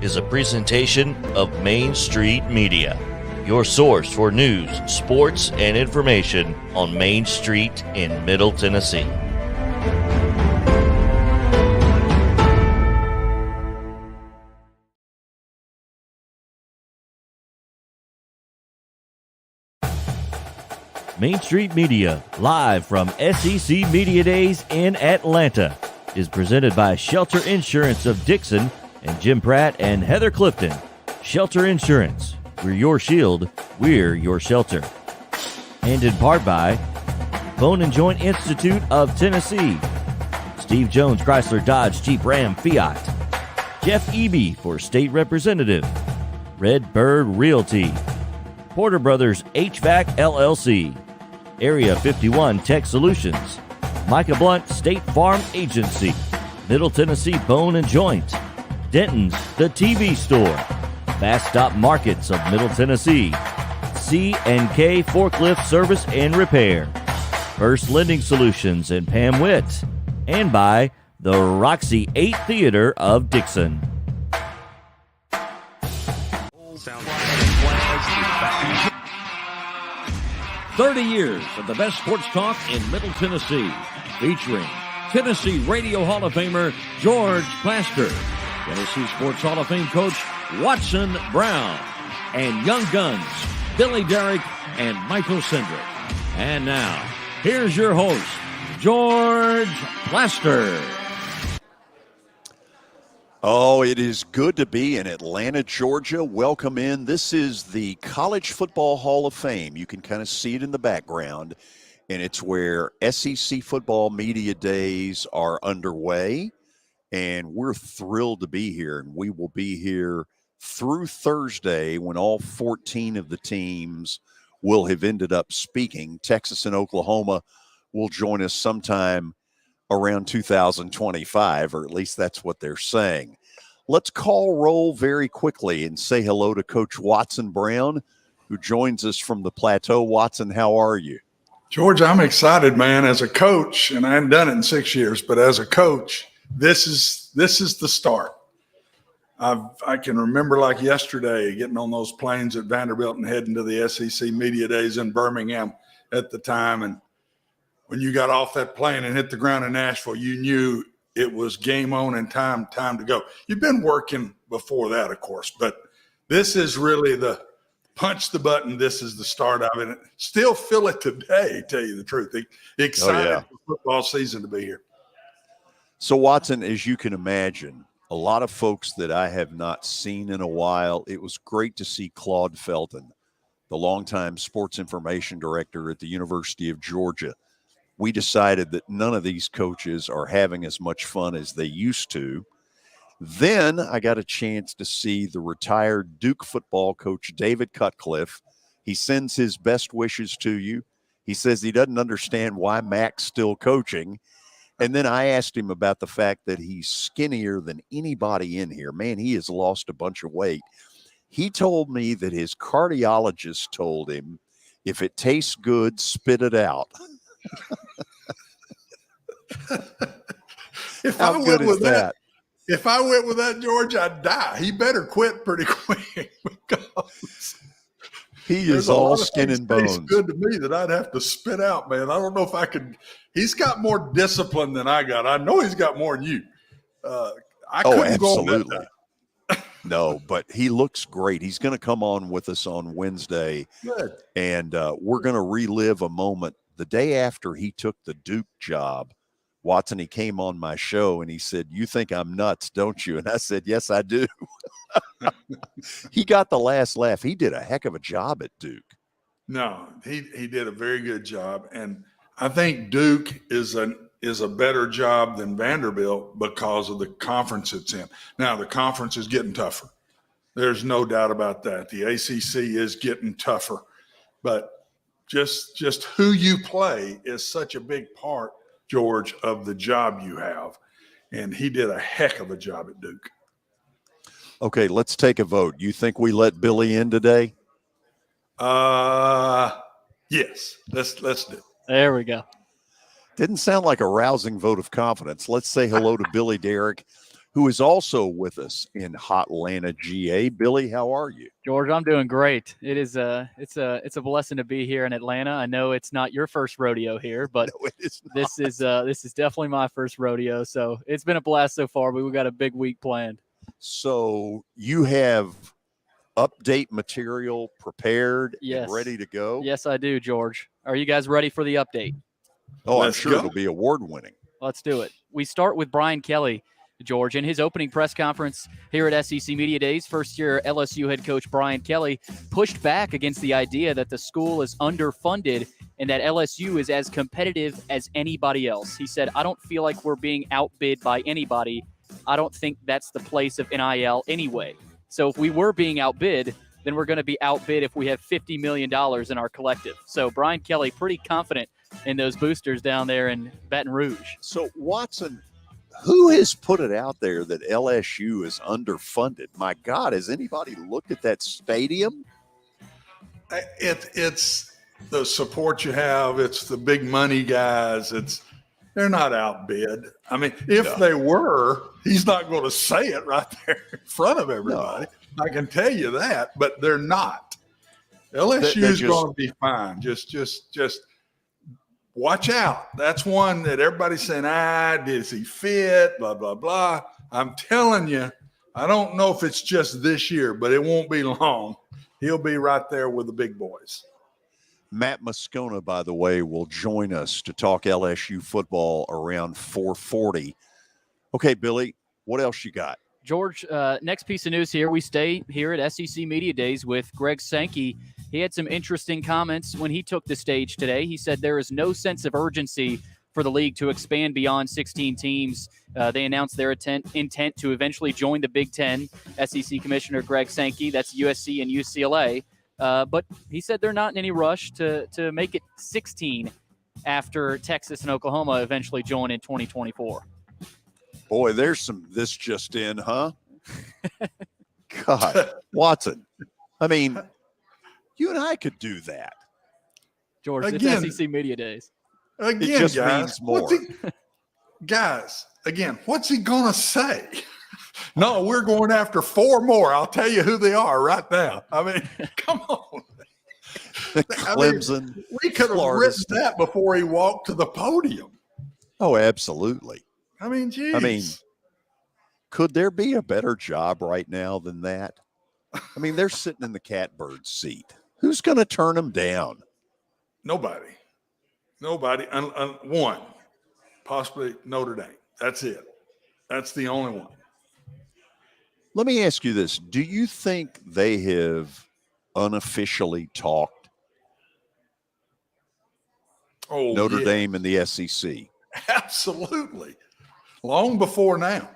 is a presentation of Main Street Media, your source for news, sports, and information on Main Street in Middle Tennessee. Main Street Media, live from SEC Media Days in Atlanta, is presented by Shelter Insurance of Dixon and Jim Pratt and Heather Clifton. Shelter Insurance. We're your shield. We're your shelter. And in part by Bone and Joint Institute of Tennessee, Steve Jones Chrysler Dodge Jeep Ram Fiat, Jeff Eby for State Representative, Red Bird Realty, Porter Brothers HVAC LLC, Area 51 Tech Solutions, Micah Blunt State Farm Agency, Middle Tennessee Bone and Joint, Denton's The TV Store, Fast Stop Markets of Middle Tennessee, C&K Forklift Service and Repair, First Lending Solutions and Pam Witt, and by the Roxy 8 Theater of Dixon. 30 years of the best sports talk in Middle Tennessee, featuring Tennessee Radio Hall of Famer George Plaster, Tennessee Sports Hall of Fame coach Watson Brown, and Young Guns Billy Derrick and Michael Cindric. And now, here's your host, George Plaster. Oh, it is good to be in Atlanta, Georgia. Welcome in. This is the College Football Hall of Fame. You can kind of see it in the background, and it's where SEC football media days are underway, and we're thrilled to be here, and we will be here through Thursday when all 14 of the teams will have ended up speaking. Texas and Oklahoma will join us sometime around 2025, or at least that's what they're saying. Let's call roll very quickly and say hello to Coach Watson Brown, who joins us from the Plateau. Watson, how are you? George, I'm excited, man. As a coach, and I hadn't done it in 6 years, but as a coach, this is the start. I can remember like yesterday getting on those planes at Vanderbilt and heading to the SEC Media Days in Birmingham at the time, and when you got off that plane and hit the ground in Nashville, you knew it was game on and time to go. You've been working before that, of course, but this is really the punch the button. This is the start of it. Still feel it today, tell you the truth. Excited for football season to be here. So, Watson, as you can imagine, a lot of folks that I have not seen in a while, it was great to see Claude Felton, the longtime sports information director at the University of Georgia. We decided that none of these coaches are having as much fun as they used to. Then I got a chance to see the retired Duke football coach, David Cutcliffe. He sends his best wishes to you. He says he doesn't understand why Mac's still coaching. And then I asked him about the fact that he's skinnier than anybody in here. Man, he has lost a bunch of weight. He told me that his cardiologist told him, if it tastes good, spit it out. If How good is that? If I went with that, George, I'd die. He better quit pretty quick because he is all skin and bones. It's good to me that I'd have to spit out, man. I don't know if I could. He's got more discipline than I got. I know he's got more than you. I couldn't go on that time. No, but he looks great. He's going to come on with us on Wednesday, and we're going to relive a moment. The day after he took the Duke job, Watson, he came on my show and he said, "You think I'm nuts, don't you?" And I said, "Yes, I do." He got the last laugh. He did a heck of a job at Duke. No, he did a very good job. And I think Duke is a better job than Vanderbilt because of the conference it's in. Now, the conference is getting tougher. There's no doubt about that. The ACC is getting tougher. But just who you play is such a big part, George, of the job you have. And he did a heck of a job at Duke. Okay, let's take a vote. You think we let Billy in today? Yes. Let's do it. There we go. Didn't sound like a rousing vote of confidence. Let's say hello to Billy Derrick, who is also with us in Hotlanta, GA. Billy, how are you? George, I'm doing great. It's a blessing to be here in Atlanta. I know it's not your first rodeo here, but No, it is not. This is definitely my first rodeo. So it's been a blast so far, but we've got a big week planned. So you have update material prepared and ready to go? Yes, I do, George. Are you guys ready for the update? Oh, Let's I'm sure go. it'll be award-winning. Let's do it. We start with Brian Kelly, George. In his opening press conference here at SEC Media Days, first-year LSU head coach Brian Kelly pushed back against the idea that the school is underfunded and that LSU is as competitive as anybody else. He said, I don't feel like we're being outbid by anybody. I don't think that's the place of NIL anyway. So if we were being outbid, then we're going to be outbid if we have $50 million in our collective. So Brian Kelly, pretty confident in those boosters down there in Baton Rouge. So, Watson, who has put it out there that LSU is underfunded? My God, has anybody looked at that stadium? It's the support you have. It's the big money guys. They're not outbid. I mean, if they were, he's not going to say it right there in front of everybody. No. I can tell you that, but they're not. LSU is going to be fine. Just watch out. That's one that everybody's saying, does he fit? Blah, blah, blah. I'm telling you, I don't know if it's just this year, but it won't be long. He'll be right there with the big boys. Matt Moscona, by the way, will join us to talk LSU football around 4:40. Okay, Billy, what else you got? George, next piece of news here. We stay here at SEC Media Days with Greg Sankey. He had some interesting comments when he took the stage today. He said there is no sense of urgency for the league to expand beyond 16 teams. They announced their intent to eventually join the Big Ten. SEC Commissioner Greg Sankey, that's USC and UCLA. But he said they're not in any rush to make it 16 after Texas and Oklahoma eventually join in 2024. Boy, there's some this just in, huh? God, Watson. I mean, you and I could do that. George, again, it's SEC Media Days. Again, it just guys, means more. What's he going to say? No, we're going after 4 more. I'll tell you who they are right now. I mean, come on. Clemson. We could have written that before he walked to the podium. Oh, absolutely. I mean, geez. I mean, could there be a better job right now than that? I mean, they're sitting in the catbird seat. Who's going to turn them down? Nobody. One, possibly Notre Dame. That's it. That's the only one. Let me ask you this. Do you think they have unofficially talked Notre Dame and the SEC? Absolutely. Long before now.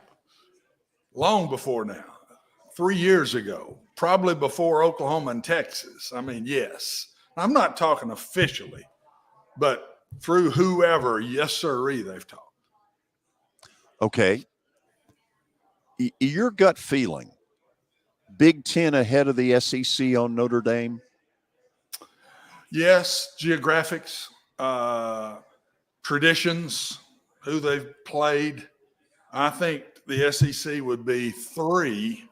3 years ago, probably before Oklahoma and Texas. I mean, yes. I'm not talking officially, but through whoever, yes, sirree, they've talked. Okay. Your gut feeling, Big Ten ahead of the SEC on Notre Dame? Yes, geographics, traditions, who they've played. I think the SEC would be 3,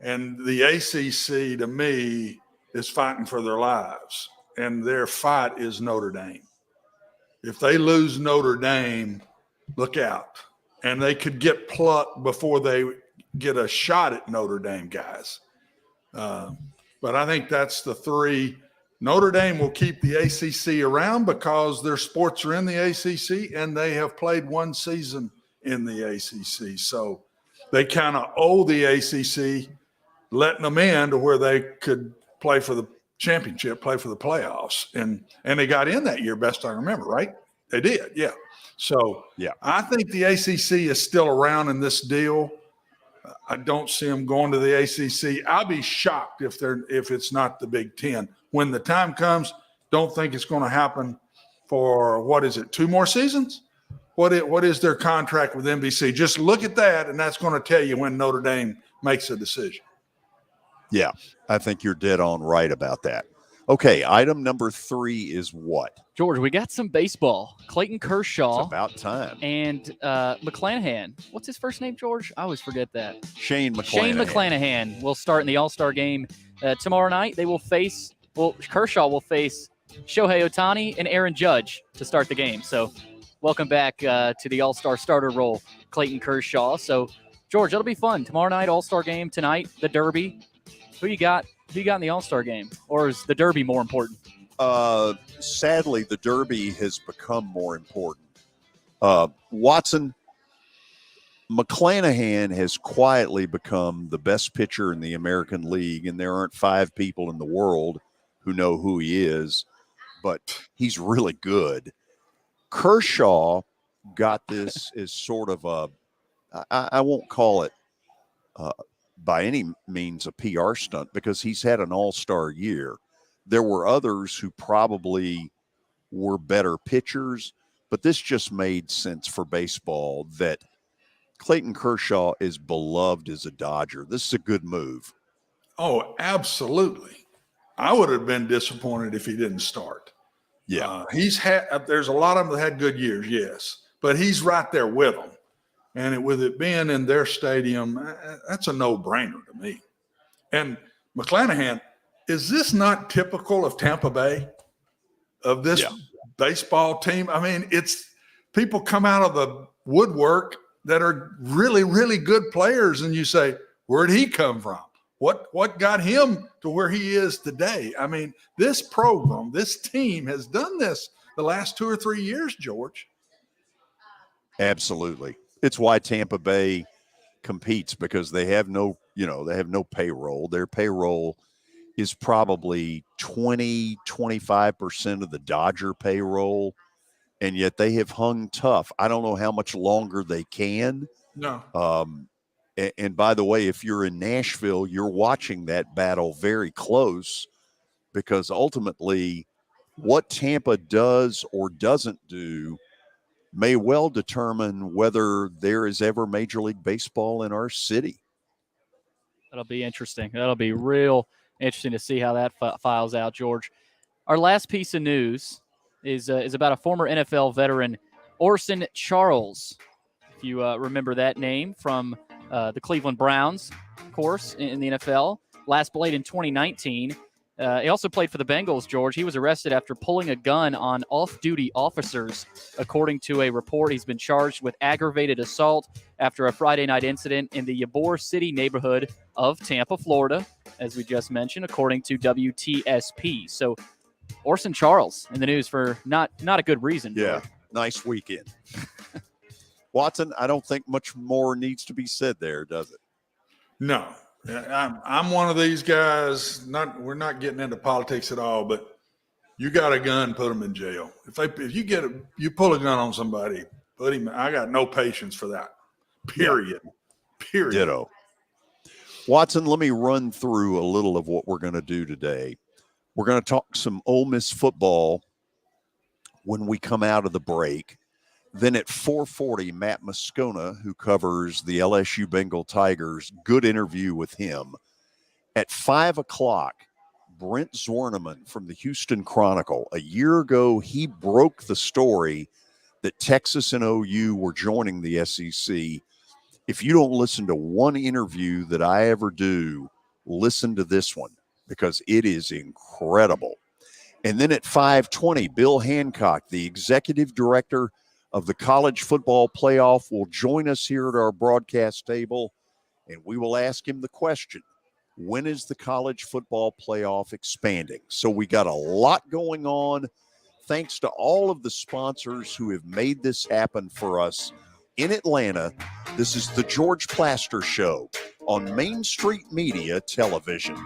and the ACC, to me, is fighting for their lives, and their fight is Notre Dame. If they lose Notre Dame, look out. And they could get plucked before they get a shot at Notre Dame, guys. But I think that's the 3. Notre Dame will keep the ACC around because their sports are in the ACC, and they have played 1 season in the ACC. So they kind of owe the ACC letting them in to where they could play for the championship, play for the playoffs. And they got in that year, best I remember, right? They did, yeah. So yeah, I think the ACC is still around in this deal. I don't see them going to the ACC. I'll be shocked if it's not the Big Ten. When the time comes, don't think it's going to happen for, 2 more seasons? What is their contract with NBC? Just look at that, and that's going to tell you when Notre Dame makes a decision. Yeah, I think you're dead on right about that. Okay, item number 3 is what? George, we got some baseball. Clayton Kershaw It's about time. and McClanahan. What's his first name, George? I always forget that. Shane McClanahan. Shane McClanahan will start in the All-Star game tomorrow night. They will face, Kershaw will face Shohei Ohtani and Aaron Judge to start the game. So welcome back to the All-Star starter role, Clayton Kershaw. So, George, that'll be fun. Tomorrow night, All-Star game. Tonight, the Derby. Who you got? Who you got in the All-Star game? Or is the Derby more important? Sadly, the Derby has become more important. Watson, McClanahan has quietly become the best pitcher in the American League, and there aren't 5 people in the world who know who he is, but he's really good. Kershaw got this as sort of I won't call it by any means a PR stunt, because he's had an all-star year. There were others who probably were better pitchers, but this just made sense for baseball that Clayton Kershaw is beloved as a Dodger. This is a good move. Oh, absolutely. I would have been disappointed if he didn't start. Yeah. There's a lot of them that had good years, yes, but he's right there with them. And with it being in their stadium, that's a no-brainer to me. And McClanahan, is this not typical of Tampa Bay, of this baseball team? I mean, it's people come out of the woodwork that are really, really good players, and you say, where'd he come from? What got him to where he is today? I mean, this program, this team has done this the last 2 or 3 years, George. Absolutely. It's why Tampa Bay competes, because they have no payroll. Their payroll is probably 20-25% of the Dodger payroll, and yet they have hung tough. I don't know how much longer they can. No. And by the way, if you're in Nashville, you're watching that battle very close, because ultimately what Tampa does or doesn't do may well determine whether there is ever Major League Baseball in our city. That'll be interesting. That'll be real interesting to see how that files out, George. Our last piece of news is about a former NFL veteran, Orson Charles. If you remember that name from the Cleveland Browns, of course, in the NFL. Last played in 2019. He also played for the Bengals, George. He was arrested after pulling a gun on off-duty officers. According to a report, he's been charged with aggravated assault after a Friday night incident in the Ybor City neighborhood of Tampa, Florida, as we just mentioned, according to WTSP. So Orson Charles in the news for not a good reason. Yeah, nice weekend. Watson, I don't think much more needs to be said there, does it? No. I'm one of these guys. We're not getting into politics at all, but you got a gun, put them in jail. If you pull a gun on somebody, put him. I got no patience for that. Period. Yeah. Period. Ditto. Watson, let me run through a little of what we're going to do today. We're going to talk some Ole Miss football when we come out of the break. Then at 4:40, Matt Moscona, who covers the LSU Bengal Tigers, good interview with him. At 5 o'clock, Brent Zwerneman from the Houston Chronicle. A year ago, he broke the story that Texas and OU were joining the SEC. If you don't listen to one interview that I ever do, listen to this one, because it is incredible. And then at 5:20, Bill Hancock, the executive director of the College Football Playoff, will join us here at our broadcast table, and we will ask him the question, when is the College Football Playoff expanding? So we got a lot going on. Thanks to all of the sponsors who have made this happen for us in Atlanta. This is the George Plaster Show on Main Street Media Television.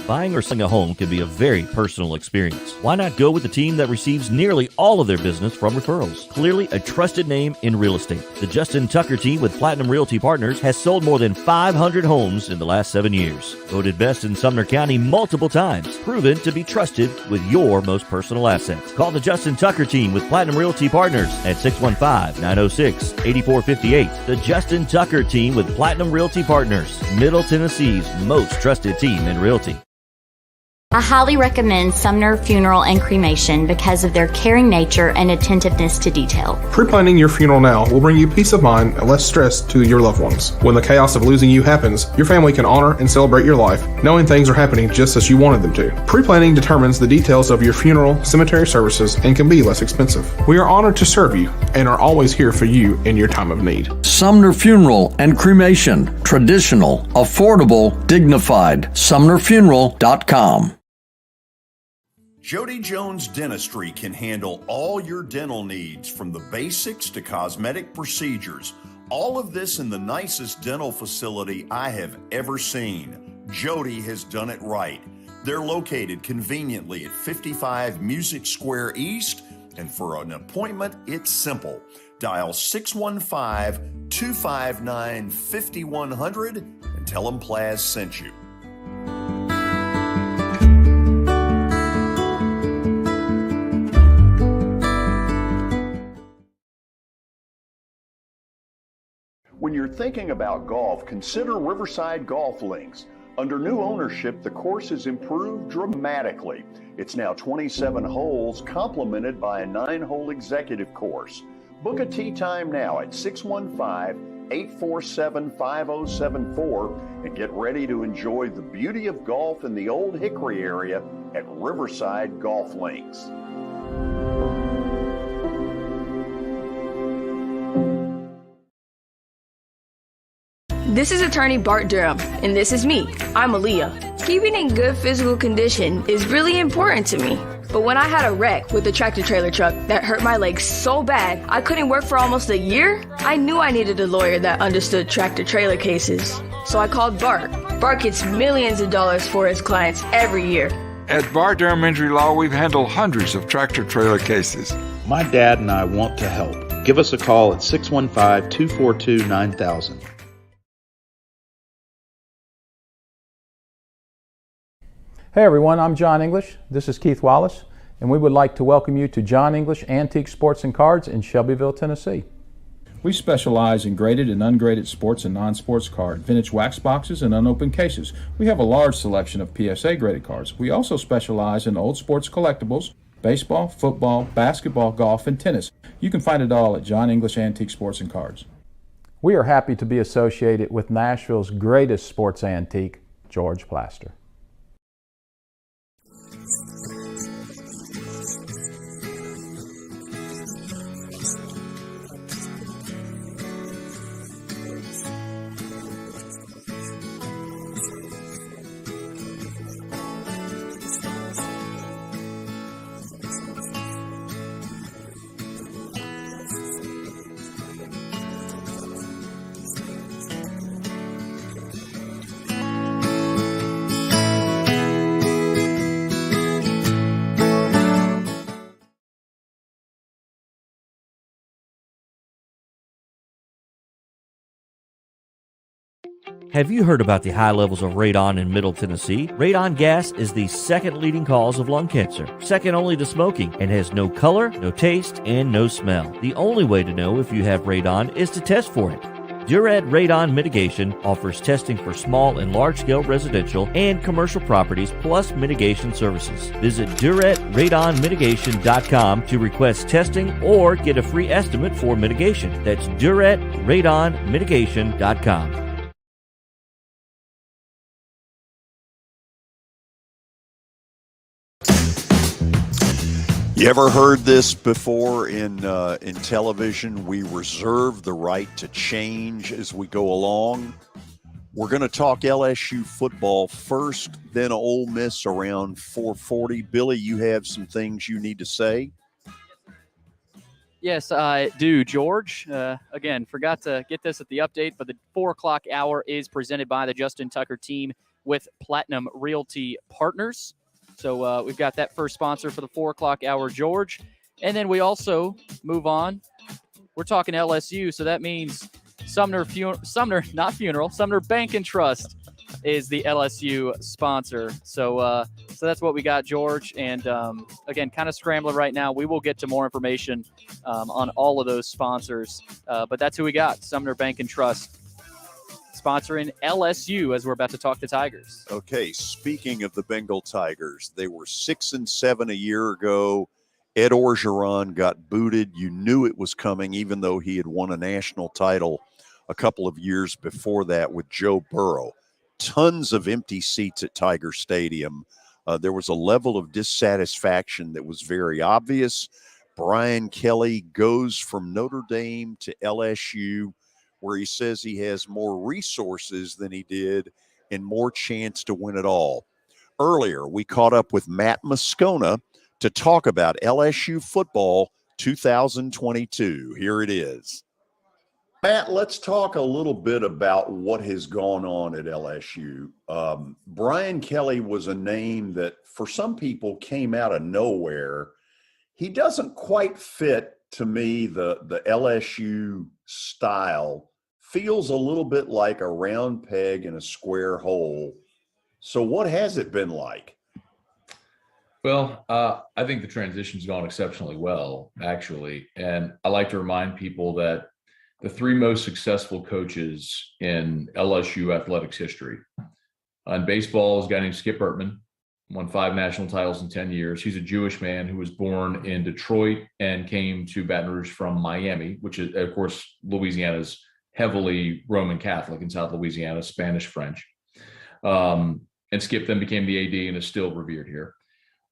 Buying or selling a home can be a very personal experience. Why not go with the team that receives nearly all of their business from referrals? Clearly a trusted name in real estate. The Justin Tucker team with Platinum Realty Partners has sold more than 500 homes in the last 7 years. Voted best in Sumner County multiple times. Proven to be trusted with your most personal assets. Call the Justin Tucker team with Platinum Realty Partners at 615-906-8458. The Justin Tucker team with Platinum Realty Partners, Middle Tennessee's most trusted team in realty. I highly recommend Sumner Funeral and Cremation because of their caring nature and attentiveness to detail. Pre-planning your funeral now will bring you peace of mind and less stress to your loved ones. When the chaos of losing you happens, your family can honor and celebrate your life, knowing things are happening just as you wanted them to. Pre-planning determines the details of your funeral, cemetery services, and can be less expensive. We are honored to serve you and are always here for you in your time of need. Sumner Funeral and Cremation. Traditional, affordable, dignified. SumnerFuneral.com. Jody Jones Dentistry can handle all your dental needs, from the basics to cosmetic procedures. All of this in the nicest dental facility I have ever seen. Jody has done it right. They're located conveniently at 55 Music Square East, and for an appointment, it's simple. Dial 615-259-5100 and tell them Plaz sent you. When you're thinking about golf, consider Riverside Golf Links. Under new ownership, the course has improved dramatically. It's now 27 holes, complemented by a 9-hole executive course. Book a tee time now at 615-847-5074 and get ready to enjoy the beauty of golf in the Old Hickory area at Riverside Golf Links. This is attorney Bart Durham, and this is me. I'm Aaliyah. Keeping in good physical condition is really important to me. But when I had a wreck with a tractor-trailer truck that hurt my legs so bad I couldn't work for almost a year, I knew I needed a lawyer that understood tractor-trailer cases. So I called Bart. Bart gets millions of dollars for his clients every year. At Bart Durham Injury Law, we've handled hundreds of tractor-trailer cases. My dad and I want to help. Give us a call at 615-242-9000. Hey everyone, I'm John English. This is Keith Wallace, and we would like to welcome you to John English Antique Sports and Cards in Shelbyville, Tennessee. We specialize in graded and ungraded sports and non-sports cards, vintage wax boxes, and unopened cases. We have a large selection of PSA graded cards. We also specialize in old sports collectibles, baseball, football, basketball, golf, and tennis. You can find it all at John English Antique Sports and Cards. We are happy to be associated with Nashville's greatest sports antique, George Plaster. Have you heard about the high levels of radon in Middle Tennessee? Radon gas is the second leading cause of lung cancer, second only to smoking, and has no color, no taste, and no smell. The only way to know if you have radon is to test for it. Duret Radon Mitigation offers testing for small and large-scale residential and commercial properties, plus mitigation services. Visit DuretRadonMitigation.com to request testing or get a free estimate for mitigation. That's DuretRadonMitigation.com. You ever heard this before in television? We reserve the right to change as we go along. We're going to talk LSU football first, then Ole Miss around 4:40. Billy, you have some things you need to say? Yes, I do, George. Again, forgot to get this at the update, but the 4 o'clock hour is presented by the Justin Tucker team with Platinum Realty Partners. So we've got that first sponsor for the 4 o'clock hour, George. And then we also move on. We're talking LSU, so that means Sumner Bank and Trust is the LSU sponsor. So that's what we got, George. And again, kind of scrambling right now. We will get to more information on all of those sponsors. But that's who we got, Sumner Bank and Trust, sponsoring LSU as we're about to talk to Tigers. Okay, speaking of the Bengal Tigers, they were 6-7 a year ago. Ed Orgeron got booted. You knew it was coming, even though he had won a national title a couple of years before that with Joe Burrow. Tons of empty seats at Tiger Stadium. There was a level of dissatisfaction that was very obvious. Brian Kelly goes from Notre Dame to LSU, where he says he has more resources than he did and more chance to win it all. Earlier, we caught up with Matt Moscona to talk about LSU football 2022. Here it is. Matt, let's talk a little bit about what has gone on at LSU. Brian Kelly was a name that for some people came out of nowhere. He doesn't quite fit, to me, the LSU style. Feels a little bit like a round peg in a square hole. So what has it been like? Well, I think the transition's gone exceptionally well, actually. And I like to remind people that the three most successful coaches in LSU athletics history. In baseball is a guy named Skip Bertman, won 5 national titles in 10 years. He's a Jewish man who was born in Detroit and came to Baton Rouge from Miami, which is, of course, Louisiana's heavily Roman Catholic in South Louisiana, Spanish, French. And Skip then became the AD and is still revered here.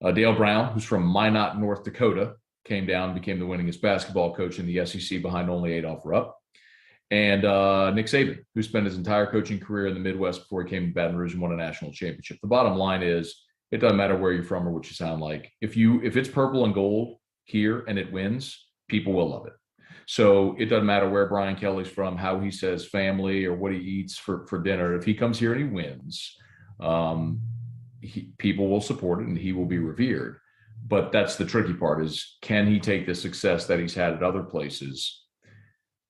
Dale Brown, who's from Minot, North Dakota, came down and became the winningest basketball coach in the SEC behind only Adolph Rupp. And Nick Saban, who spent his entire coaching career in the Midwest before he came to Baton Rouge and won a national championship. The bottom line is, it doesn't matter where you're from or what you sound like. If it's purple and gold here and it wins, people will love it. So it doesn't matter where Brian Kelly's from, how he says family or what he eats for dinner. If he comes here and he wins, people will support it and he will be revered. But that's the tricky part, is can he take the success that he's had at other places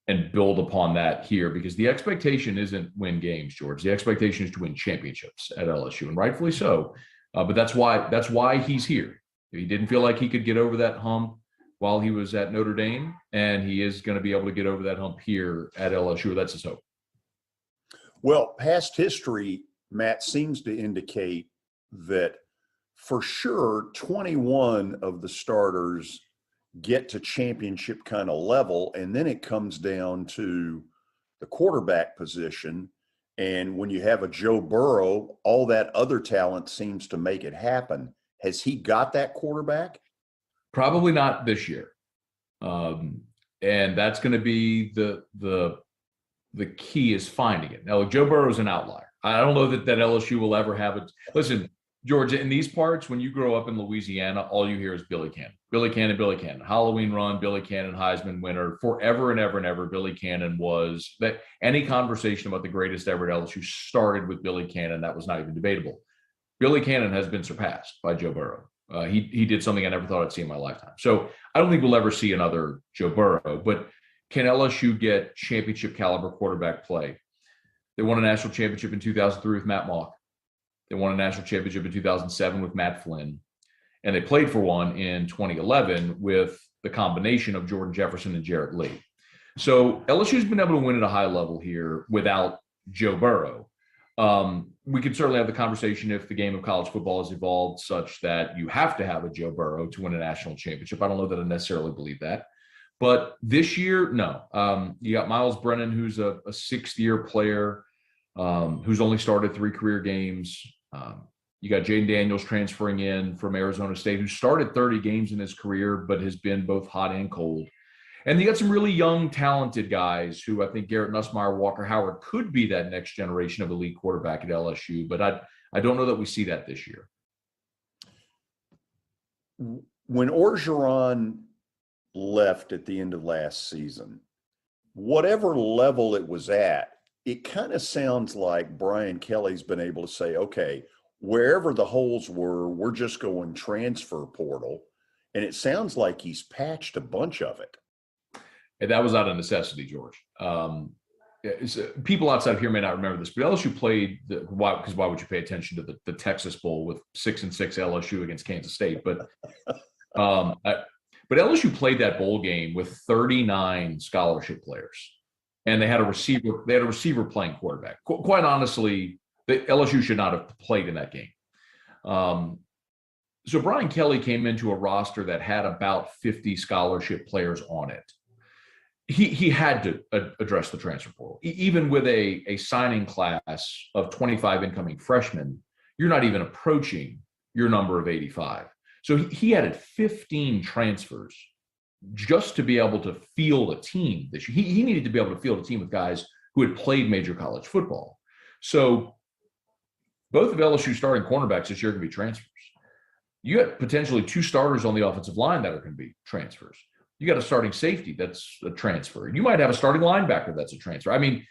and build upon that here? Because the expectation isn't win games, George. The expectation is to win championships at LSU, and rightfully so. But that's why he's here. He didn't feel like he could get over that hump while he was at Notre Dame, and he is going to be able to get over that hump here at LSU. That's his hope. Well, past history, Matt, seems to indicate that for sure 21 of the starters get to championship kind of level, and then it comes down to the quarterback position. And when you have a Joe Burrow, all that other talent seems to make it happen. Has he got that quarterback? Probably not this year. And that's going to be the key, is finding it. Now, Joe Burrow is an outlier. I don't know that LSU will ever have it. Listen, George, in these parts, when you grow up in Louisiana, all you hear is Billy Cannon. Billy Cannon, Billy Cannon. Halloween run, Billy Cannon, Heisman winner. Forever and ever and ever, Billy Cannon was that. Any conversation about the greatest ever at LSU started with Billy Cannon. That was not even debatable. Billy Cannon has been surpassed by Joe Burrow. He did something I never thought I'd see in my lifetime. So I don't think we'll ever see another Joe Burrow. But can LSU get championship caliber quarterback play? They won a national championship in 2003 with Matt Mock. They won a national championship in 2007 with Matt Flynn. And they played for one in 2011 with the combination of Jordan Jefferson and Jarrett Lee. So LSU's been able to win at a high level here without Joe Burrow. We could certainly have the conversation if the game of college football has evolved such that you have to have a Joe Burrow to win a national championship. I don't know that I necessarily believe that. But this year, no. You got Miles Brennan, who's a sixth-year player, who's only started 3 career games. You got Jaden Daniels transferring in from Arizona State, who started 30 games in his career, but has been both hot and cold. And you got some really young, talented guys who I think Garrett Nussmeier, Walker Howard could be that next generation of elite quarterback at LSU, but I don't know that we see that this year. When Orgeron left at the end of last season, whatever level it was at, it kind of sounds like Brian Kelly's been able to say, okay, wherever the holes were, we're just going transfer portal. And it sounds like he's patched a bunch of it. And that was out of necessity, George. People outside of here may not remember this, but LSU played why would you pay attention to the Texas Bowl with 6-6 LSU against Kansas State? But LSU played that bowl game with 39 scholarship players, and they had a receiver. They had a receiver playing quarterback. Quite honestly, the LSU should not have played in that game. So Brian Kelly came into a roster that had about 50 scholarship players on it. He had to address the transfer portal. Even with a signing class of 25 incoming freshmen, you're not even approaching your number of 85. So he added 15 transfers just to be able to field a team this year. He needed to be able to field a team with guys who had played major college football. So both of LSU's starting cornerbacks this year can be transfers. You got potentially 2 starters on the offensive line that are going to be transfers. You got a starting safety that's a transfer. You might have a starting linebacker that's a transfer. I mean,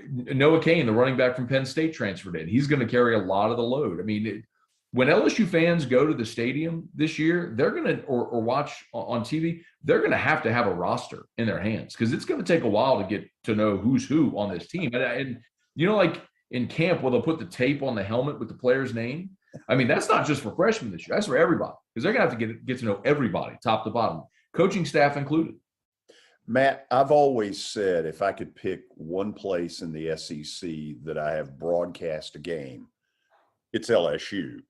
Noah Cain, the running back from Penn State, transferred in. He's going to carry a lot of the load. I mean, when LSU fans go to the stadium this year, they're going to, or watch on TV, they're going to have a roster in their hands because it's going to take a while to get to know who's who on this team. And like in camp, where they'll put the tape on the helmet with the player's name. I mean, that's not just for freshmen this year. That's for everybody because they're going to have to get to know everybody, top to bottom, coaching staff included. Matt, I've always said if I could pick one place in the SEC that I have broadcast a game, it's LSU.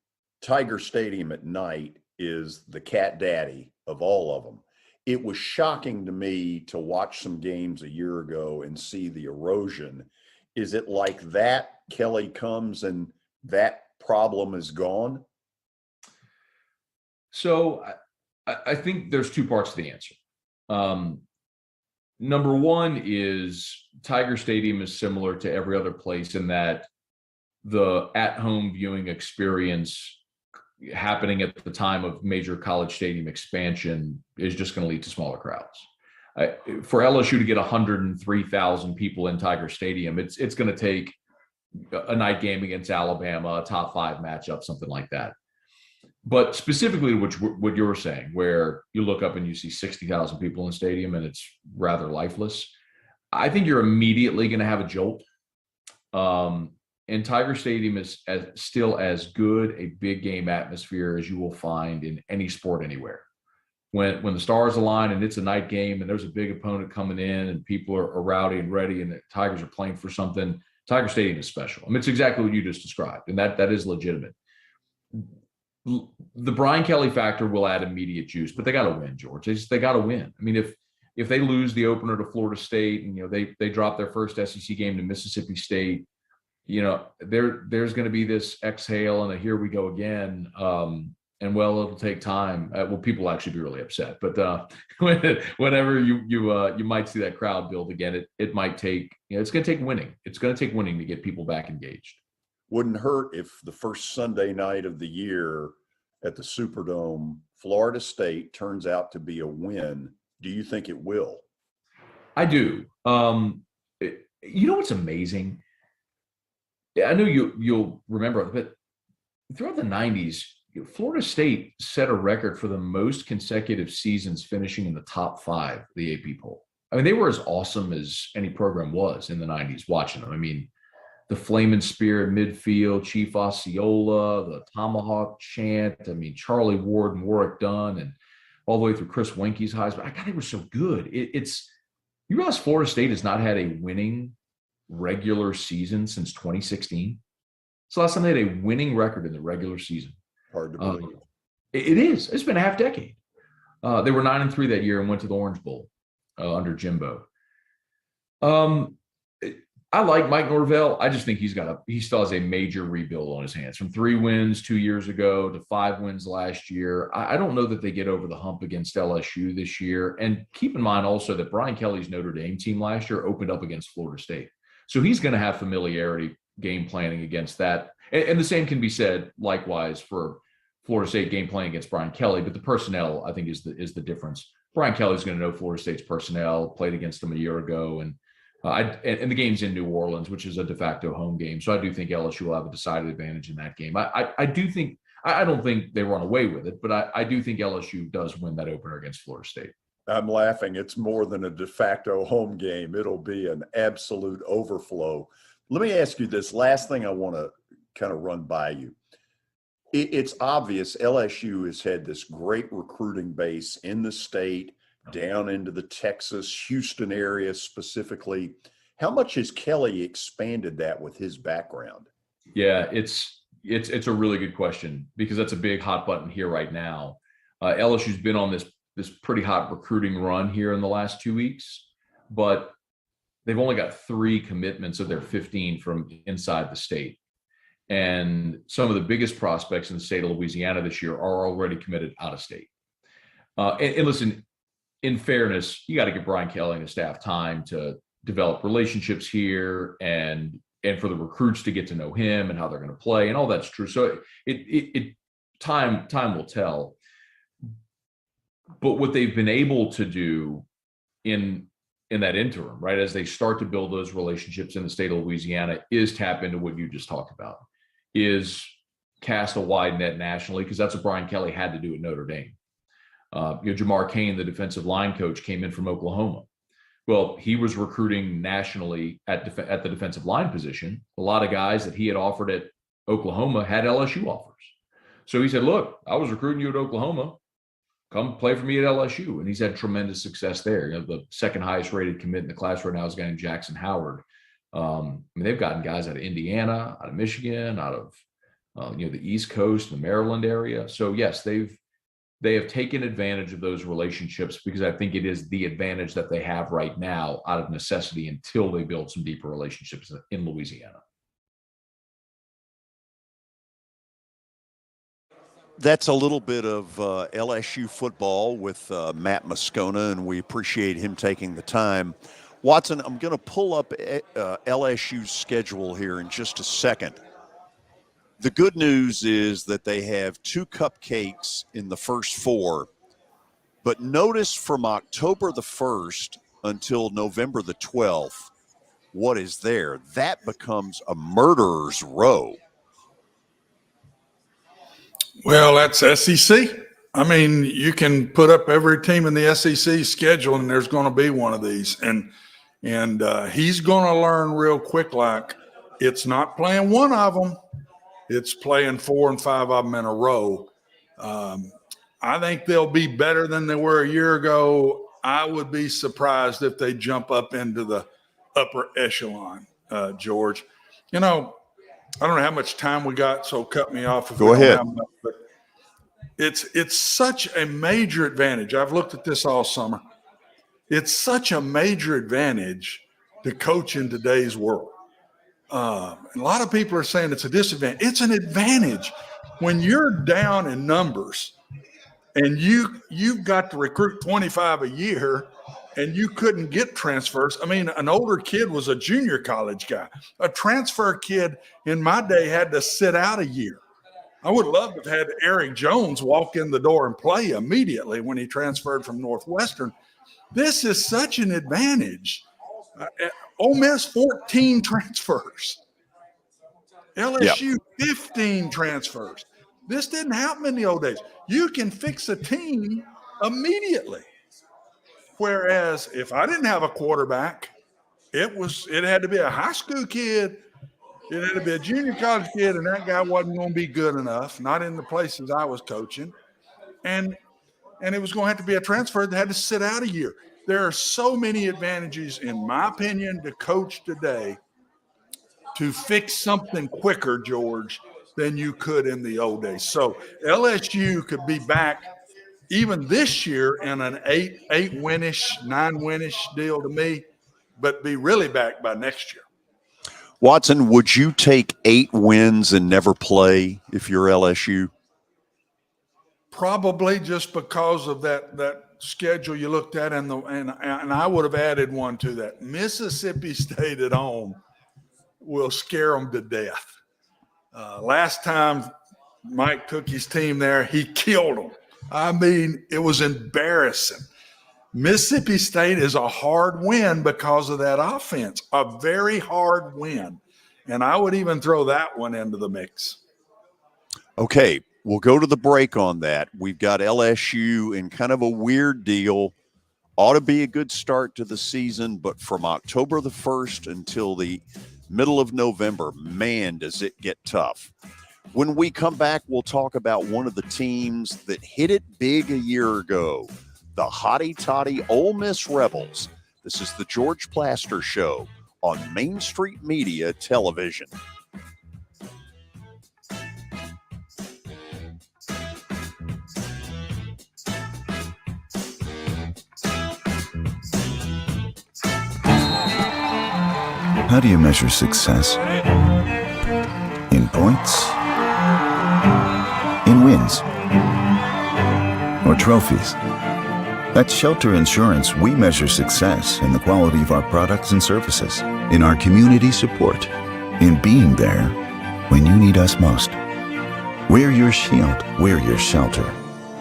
Tiger Stadium at night is the cat daddy of all of them. It was shocking to me to watch some games a year ago and see the erosion. Is it like that? Kelly comes and that problem is gone? So I think there's 2 parts to the answer. Number one is Tiger Stadium is similar to every other place in that the at-home viewing experience happening at the time of major college stadium expansion is just going to lead to smaller crowds. For LSU to get 103,000 people in Tiger Stadium, it's going to take a night game against Alabama, a top 5 matchup, something like that. But specifically what you were saying, where you look up and you see 60,000 people in the stadium and it's rather lifeless, I think you're immediately going to have a jolt. And Tiger Stadium is still as good a big game atmosphere as you will find in any sport anywhere. When the stars align and it's a night game and there's a big opponent coming in and people are rowdy and ready and the Tigers are playing for something, Tiger Stadium is special. I mean, it's exactly what you just described, and that is legitimate. The Brian Kelly factor will add immediate juice, but they got to win, George. They got to win. I mean, if they lose the opener to Florida State and they drop their first SEC game to Mississippi State, there's going to be this exhale and a here we go again. And it'll take time. People will actually be really upset. But whenever you might see that crowd build again, it might take. It's going to take winning. It's going to take winning to get people back engaged. Wouldn't hurt if the first Sunday night of the year at the Superdome, Florida State turns out to be a win. Do you think it will? I do. What's amazing? I know you'll remember, but throughout the 90s, Florida State set a record for the most consecutive seasons finishing in the top 5 of the AP poll. I mean, they were as awesome as any program was in the 90s watching them. I mean, the Flamin' Spear in midfield, Chief Osceola, the Tomahawk chant. I mean, Charlie Ward and Warwick Dunn, and all the way through Chris Winke's highs. But God, they were so good. You realize Florida State has not had a winning regular season since 2016. So last time they had a winning record in the regular season. Hard to believe. It is. It's been a half decade. They were 9-3 that year and went to the Orange Bowl under Jimbo. I like Mike Norvell. I just think he still has a major rebuild on his hands. From 3 wins 2 years ago to 5 wins last year. I don't know that they get over the hump against LSU this year. And keep in mind also that Brian Kelly's Notre Dame team last year opened up against Florida State. So he's going to have familiarity game planning against that. And the same can be said likewise for Florida State game playing against Brian Kelly. But the personnel, I think, is the difference. Brian Kelly's going to know Florida State's personnel, played against them a year ago, and And the game's in New Orleans, which is a de facto home game. So I do think LSU will have a decided advantage in that game. I do think – I don't think they run away with it, but I do think LSU does win that opener against Florida State. I'm laughing. It's more than a de facto home game. It'll be an absolute overflow. Let me ask you this last thing I want to kind of run by you. It's obvious LSU has had this great recruiting base in the state, down into the Texas, Houston area specifically. How much has Kelly expanded that with his background? Yeah, it's a really good question because that's a big hot button here right now. LSU's been on this pretty hot recruiting run here in the last 2 weeks, but they've only got 3 commitments of their 15 from inside the state. And some of the biggest prospects in the state of Louisiana this year are already committed out of state. And listen, in fairness, you got to give Brian Kelly and the staff time to develop relationships here and for the recruits to get to know him and how they're going to play, and all that's true. So time will tell. But what they've been able to do in that interim, right, as they start to build those relationships in the state of Louisiana, is tap into what you just talked about, is cast a wide net nationally, because that's what Brian Kelly had to do at Notre Dame. Jamar Cain, the defensive line coach, came in from Oklahoma. Well, he was recruiting nationally at the defensive line position. A lot of guys that he had offered at Oklahoma had LSU offers. So he said, look, I was recruiting you at Oklahoma. Come play for me at LSU. And he's had tremendous success there. The second highest rated commit in the class right now is a guy named Jackson Howard. They've gotten guys out of Indiana, out of Michigan, out of the East Coast, the Maryland area. So yes, they have taken advantage of those relationships, because I think it is the advantage that they have right now out of necessity until they build some deeper relationships in Louisiana. That's a little bit of LSU football with Matt Moscona, and we appreciate him taking the time. Watson, I'm going to pull up LSU's schedule here in just a second. The good news is that they have 2 cupcakes in the first 4, but notice from October the 1st until November the 12th, what is there? That becomes a murderer's row. Well, that's SEC. I mean, you can put up every team in the SEC schedule, and there's going to be one of these. And he's going to learn real quick, like, it's not playing one of them. It's playing 4 and 5 of them in a row. I think they'll be better than they were a year ago. I would be surprised if they jump up into the upper echelon, George. I don't know how much time we got, so cut me off if Go ahead. But it's such a major advantage. I've looked at this all summer. It's such a major advantage to coach in today's world. A lot of people are saying it's a disadvantage. It's an advantage when you're down in numbers and you've got to recruit 25 a year and you couldn't get transfers. I mean, an older kid was a junior college guy. A transfer kid in my day had to sit out a year. I would love to have had Eric Jones walk in the door and play immediately when he transferred from Northwestern. This is such an advantage. Ole Miss, 14 transfers. LSU, 15 transfers. This didn't happen in the old days. You can fix a team immediately. Whereas if I didn't have a quarterback, it had to be a high school kid. It had to be a junior college kid, and that guy wasn't going to be good enough, not in the places I was coaching. And it was going to have to be a transfer that had to sit out a year. There are so many advantages, in my opinion, to coach today to fix something quicker, George, than you could in the old days. So LSU could be back even this year in an 8-winish, 9-winish deal to me, but be really back by next year. Watson, would you take 8 wins and never play if you're LSU? Probably, just because of that schedule you looked at, and I would have added one to that. Mississippi State at home will scare them to death. Last time Mike took his team there, he killed them. I mean, it was embarrassing. Mississippi State is a hard win because of that offense, a very hard win. And I would even throw that one into the mix. Okay, we'll go to the break on that. We've got LSU in kind of a weird deal. Ought to be a good start to the season, but from October the 1st until the middle of November, man, does it get tough. When we come back, we'll talk about one of the teams that hit it big a year ago, the hotty-toddy Ole Miss Rebels. This is the George Plaster Show on Main Street Media Television. How do you measure success? In points? In wins? Or trophies? At Shelter Insurance, we measure success in the quality of our products and services, in our community support, in being there when you need us most. We're your shield. We're your shelter.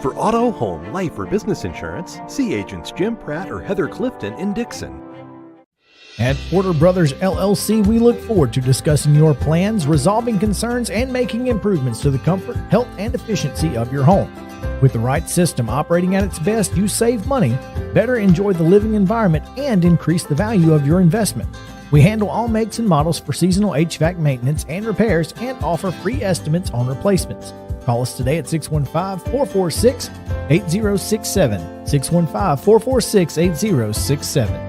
For auto, home, life, or business insurance, see agents Jim Pratt or Heather Clifton in Dixon. At Porter Brothers LLC, we look forward to discussing your plans, resolving concerns, and making improvements to the comfort, health, and efficiency of your home. With the right system operating at its best, you save money, better enjoy the living environment, and increase the value of your investment. We handle all makes and models for seasonal HVAC maintenance and repairs and offer free estimates on replacements. Call us today at 615-446-8067, 615-446-8067.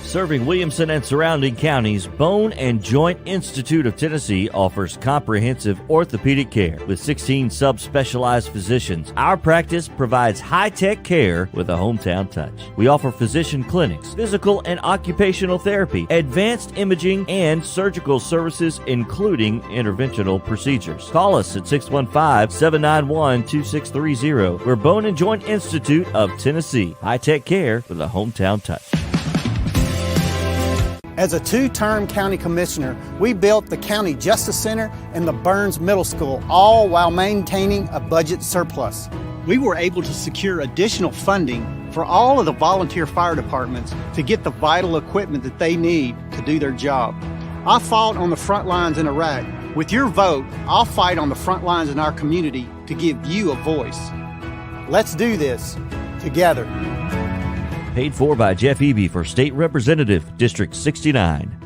Serving Williamson and surrounding counties, Bone and Joint Institute of Tennessee offers comprehensive orthopedic care with 16 subspecialized physicians. Our practice provides high-tech care with a hometown touch. We offer physician clinics, physical and occupational therapy, advanced imaging, and surgical services, including interventional procedures. Call us at 615-791-2630. We're Bone and Joint Institute of Tennessee. High-tech care with a hometown touch. As a two-term county commissioner, we built the County Justice Center and the Burns Middle School, all while maintaining a budget surplus. We were able to secure additional funding for all of the volunteer fire departments to get the vital equipment that they need to do their job. I fought on the front lines in Iraq. With your vote, I'll fight on the front lines in our community to give you a voice. Let's do this together. Paid for by Jeff Eby for State Representative, District 69.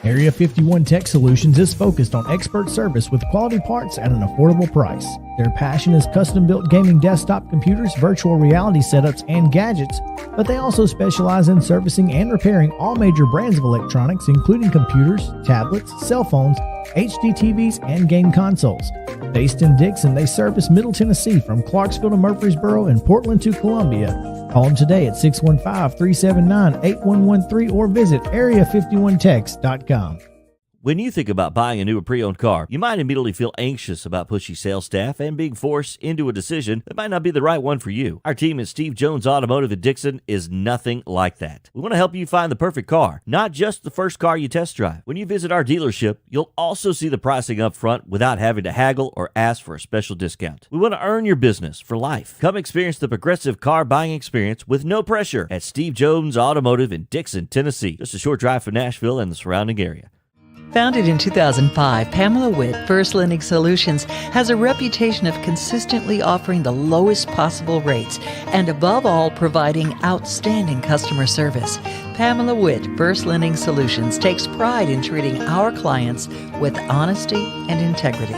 Area 51 Tech Solutions is focused on expert service with quality parts at an affordable price. Their passion is custom-built gaming desktop computers, virtual reality setups, and gadgets, but they also specialize in servicing and repairing all major brands of electronics, including computers, tablets, cell phones, HD TVs, and game consoles. Based in Dixon, they service Middle Tennessee from Clarksville to Murfreesboro and Portland to Columbia. Call them today at 615-379-8113 or visit area51techs.com. When you think about buying a new or pre-owned car, you might immediately feel anxious about pushy sales staff and being forced into a decision that might not be the right one for you. Our team at Steve Jones Automotive in Dixon is nothing like that. We want to help you find the perfect car, not just the first car you test drive. When you visit our dealership, you'll also see the pricing up front without having to haggle or ask for a special discount. We want to earn your business for life. Come experience the progressive car buying experience with no pressure at Steve Jones Automotive in Dixon, Tennessee, just a short drive from Nashville and the surrounding area. Founded in 2005, Pamela Witt, First Lending Solutions, has a reputation of consistently offering the lowest possible rates and, above all, providing outstanding customer service. Pamela Witt, First Lending Solutions, takes pride in treating our clients with honesty and integrity.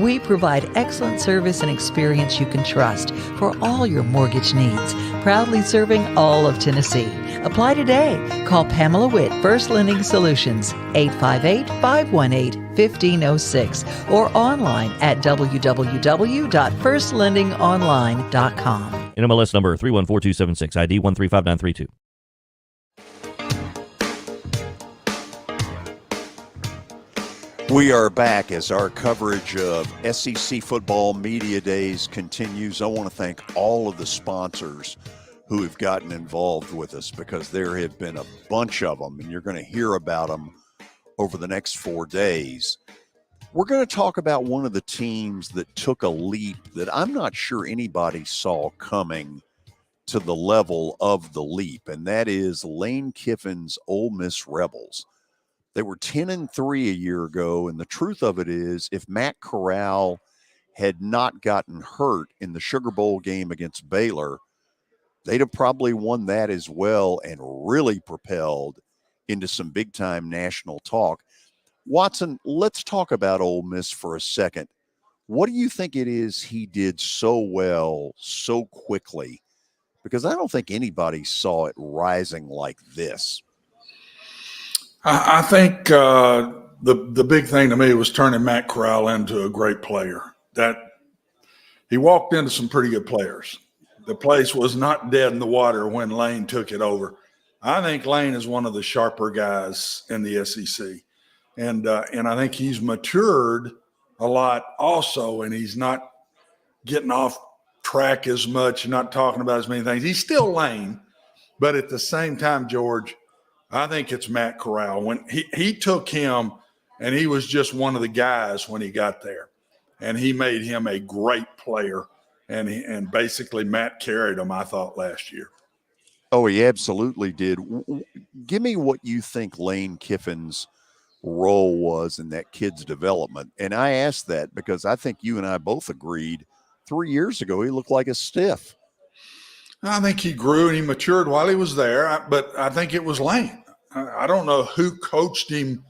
We provide excellent service and experience you can trust for all your mortgage needs, proudly serving all of Tennessee. Apply today. Call Pamela Witt, First Lending Solutions, 858-518-1506, or online at www.firstlendingonline.com. NMLS number 314276, ID 135932. We are back as our coverage of SEC Football Media Days continues. I want to thank all of the sponsors who have gotten involved with us, because there have been a bunch of them, and you're going to hear about them over the next 4 days. We're going to talk about one of the teams that took a leap that I'm not sure anybody saw coming to the level of the leap, and that is Lane Kiffin's Ole Miss Rebels. They were 10-3 a year ago, and the truth of it is, if Matt Corral had not gotten hurt in the Sugar Bowl game against Baylor, they'd have probably won that as well and really propelled into some big-time national talk. Watson, let's talk about Ole Miss for a second. What do you think it is he did so well so quickly? Because I don't think anybody saw it rising like this. I think the big thing to me was turning Matt Corral into a great player. That he walked into some pretty good players. The place was not dead in the water when Lane took it over. I think Lane is one of the sharper guys in the SEC. And I think he's matured a lot also, and he's not getting off track as much, not talking about as many things. He's still Lane, but at the same time, George, I think it's Matt Corral. When he took him, and he was just one of the guys when he got there, and he made him a great player, and basically Matt carried him, I thought, last year. Oh, he absolutely did. Give me what you think Lane Kiffin's role was in that kid's development. And I asked that because I think you and I both agreed 3 years ago he looked like a stiff. I think he grew and he matured while he was there, but I think it was Lane. I don't know who coached him,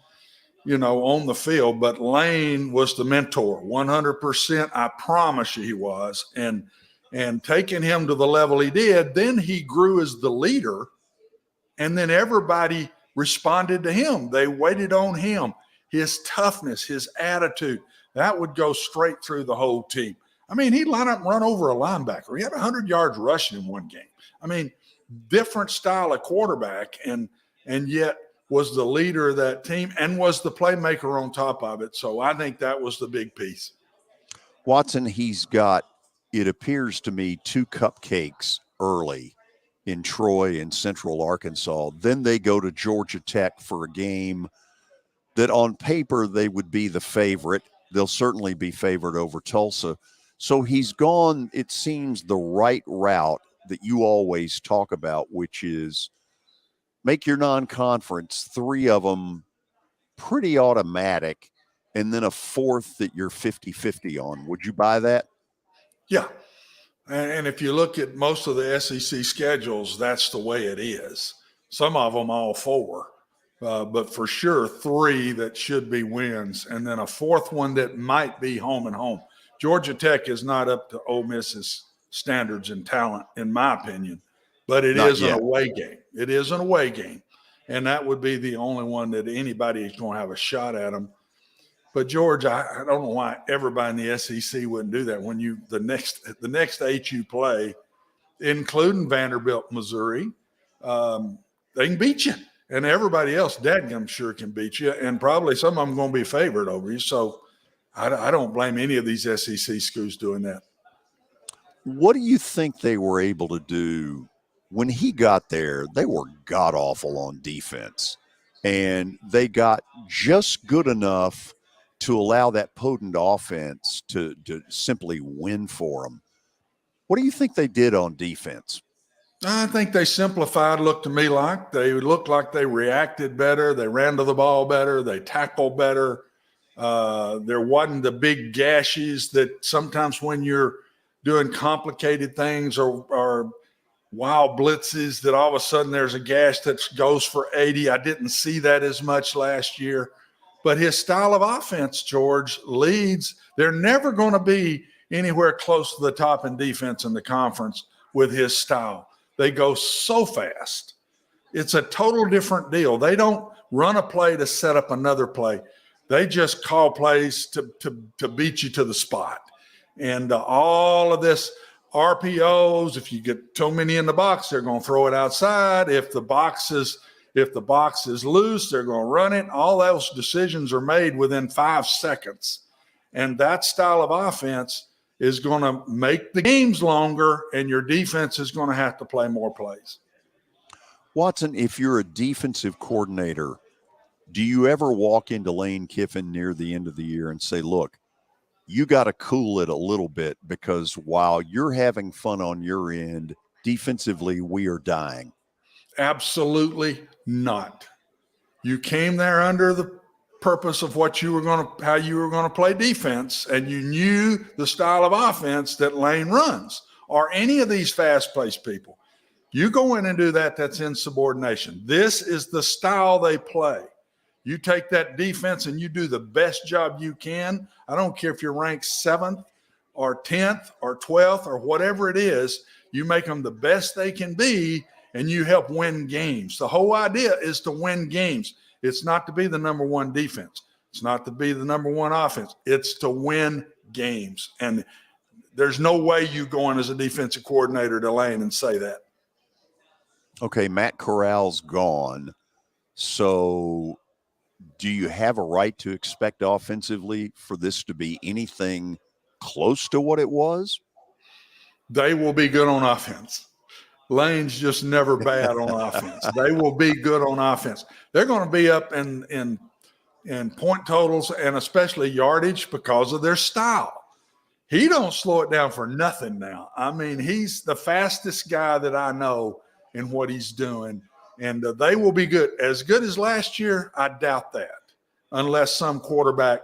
on the field, but Lane was the mentor, 100%. I promise you he was. And taking him to the level he did, then he grew as the leader, and then everybody responded to him. They waited on him. His toughness, his attitude, that would go straight through the whole team. I mean, he'd line up and run over a linebacker. He had 100 yards rushing in one game. I mean, different style of quarterback, and yet was the leader of that team and was the playmaker on top of it. So I think that was the big piece. Watson, he's got, it appears to me, 2 cupcakes early in Troy and Central Arkansas. Then they go to Georgia Tech for a game that on paper they would be the favorite. They'll certainly be favored over Tulsa. So he's gone, it seems, the right route that you always talk about, which is make your non-conference 3 of them pretty automatic, and then a 4th that you're 50-50 on. Would you buy that? Yeah. And if you look at most of the SEC schedules, that's the way it is. Some of them all 4, but for sure 3 that should be wins, and then a 4th one that might be home and home. Georgia Tech is not up to Ole Miss's standards and talent, in my opinion, but it is an away game. It is an away game, and that would be the only one that anybody is going to have a shot at them. But George, I don't know why everybody in the SEC wouldn't do that. When the next 8 you play, including Vanderbilt, Missouri, they can beat you, and everybody else, dadgum sure can beat you, and probably some of them going to be favored over you. So I don't blame any of these SEC schools doing that. What do you think they were able to do when he got there? They were god awful on defense, and they got just good enough to allow that potent offense to simply win for them. What do you think they did on defense? I think they simplified, looked to me like they looked like they reacted better. They ran to the ball better. They tackled better. There wasn't the big gashes that sometimes when you're doing complicated things or wild blitzes that all of a sudden there's a gash that goes for 80. I didn't see that as much last year. But his style of offense, George, leads. They're never going to be anywhere close to the top in defense in the conference with his style. They go so fast. It's a total different deal. They don't run a play to set up another play. They just call plays to beat you to the spot. And all of this RPOs, if you get too many in the box, they're going to throw it outside. If the box is loose, they're going to run it. All those decisions are made within 5 seconds. And that style of offense is going to make the games longer, and your defense is going to have to play more plays. Watson, if you're a defensive coordinator, Do you ever walk into Lane Kiffin near the end of the year and say, look, you got to cool it a little bit because while you're having fun on your end, defensively, we are dying? Absolutely not. You came there under the purpose of how you were going to play defense, and you knew the style of offense that Lane runs or any of these fast-paced people. You go in and do that, that's insubordination. This is the style they play. You take that defense and you do the best job you can. I don't care if you're ranked 7th or 10th or 12th or whatever it is. You make them the best they can be, and you help win games. The whole idea is to win games. It's not to be the number one defense. It's not to be the number one offense. It's to win games. And there's no way you go in as a defensive coordinator to Lane and say that. Okay, Matt Corral's gone. So do you have a right to expect offensively for this to be anything close to what it was? They will be good on offense. Lane's just never bad on offense. They will be good on offense. They're going to be up in point totals and especially yardage because of their style. He don't slow it down for nothing now. I mean, he's the fastest guy that I know in what he's doing. And they will be good. As good as last year, I doubt that, unless some quarterback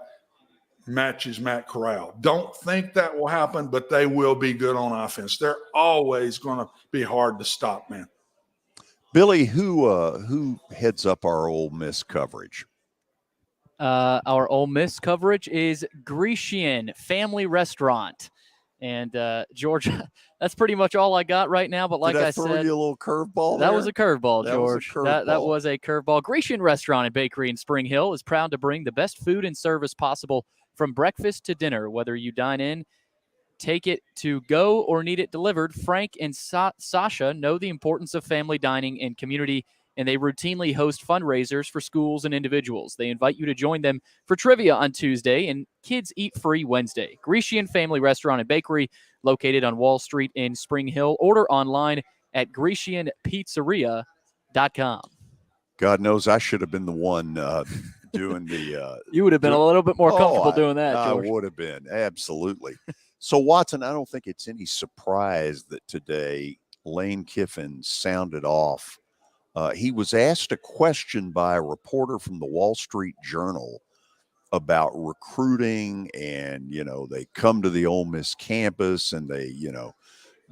matches Matt Corral. Don't think that will happen, but they will be good on offense. They're always going to be hard to stop, man. Billy, who heads up our Ole Miss coverage? Our Ole Miss coverage is Grecian Family Restaurant. And George, that's pretty much all I got right now. But like I said, throw you a little curveball. That was a curveball, George. That Was was a curveball. Grecian Restaurant and Bakery in Spring Hill is proud to bring the best food and service possible from breakfast to dinner. Whether you dine in, take it to go, or need it delivered, Frank and Sasha know the importance of family dining and community, and they routinely host fundraisers for schools and individuals. They invite you to join them for trivia on Tuesday and Kids Eat Free Wednesday. Grecian Family Restaurant and Bakery, located on Wall Street in Spring Hill. Order online at GrecianPizzeria.com. God knows I should have been the one doing the you would have been a little bit more comfortable doing that, George. I would have been, absolutely. So, Watson, I don't think it's any surprise that today Lane Kiffin sounded off. He was asked a question by a reporter from the Wall Street Journal about recruiting, and, they come to the Ole Miss campus and they,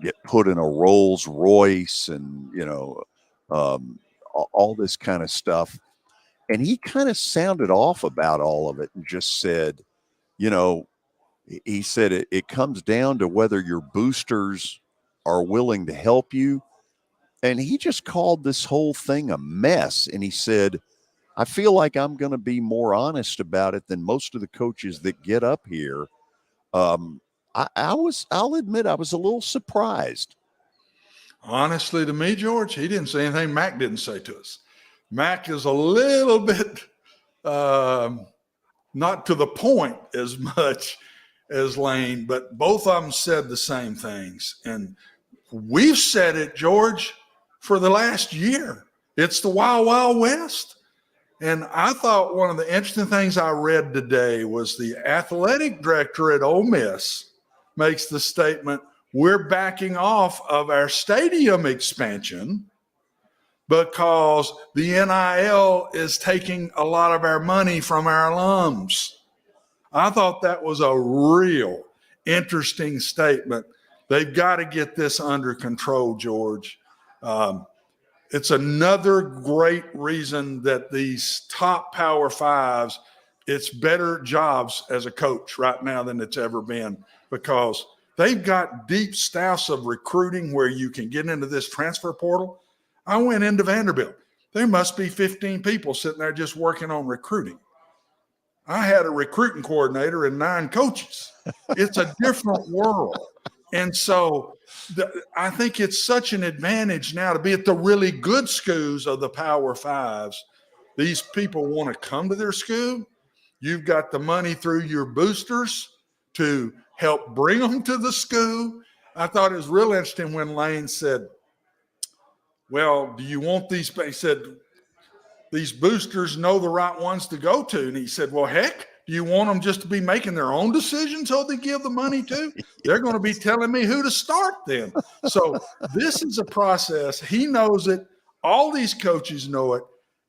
get put in a Rolls Royce and, all this kind of stuff. And he kind of sounded off about all of it and just said, he said it comes down to whether your boosters are willing to help you. And he just called this whole thing a mess. And he said, I feel like I'm going to be more honest about it than most of the coaches that get up here. I'll admit, I was a little surprised. Honestly, to me, George, he didn't say anything Mac didn't say to us. Mac is a little bit not to the point as much as Lane, but both of them said the same things. And we've said it, George, for the last year. It's the Wild Wild West. And I thought one of the interesting things I read today was the athletic director at Ole Miss makes the statement, we're backing off of our stadium expansion because the NIL is taking a lot of our money from our alums. I thought that was a real interesting statement. They've got to get this under control, George. It's another great reason that these top Power Fives, it's better jobs as a coach right now than it's ever been, because they've got deep staffs of recruiting where you can get into this transfer portal. I went into Vanderbilt. There must be 15 people sitting there just working on recruiting. I had a recruiting coordinator and 9 coaches. It's a different world. And so I think it's such an advantage now to be at the really good schools of the Power Fives. These people want to come to their school. You've got the money through your boosters to help bring them to the school. I thought it was real interesting when Lane said, well, do you want these? He said, these boosters know the right ones to go to. And he said, well, heck, do you want them just to be making their own decisions who they give the money to? They're going to be telling me who to start then. So this is a process. He knows it. All these coaches know it.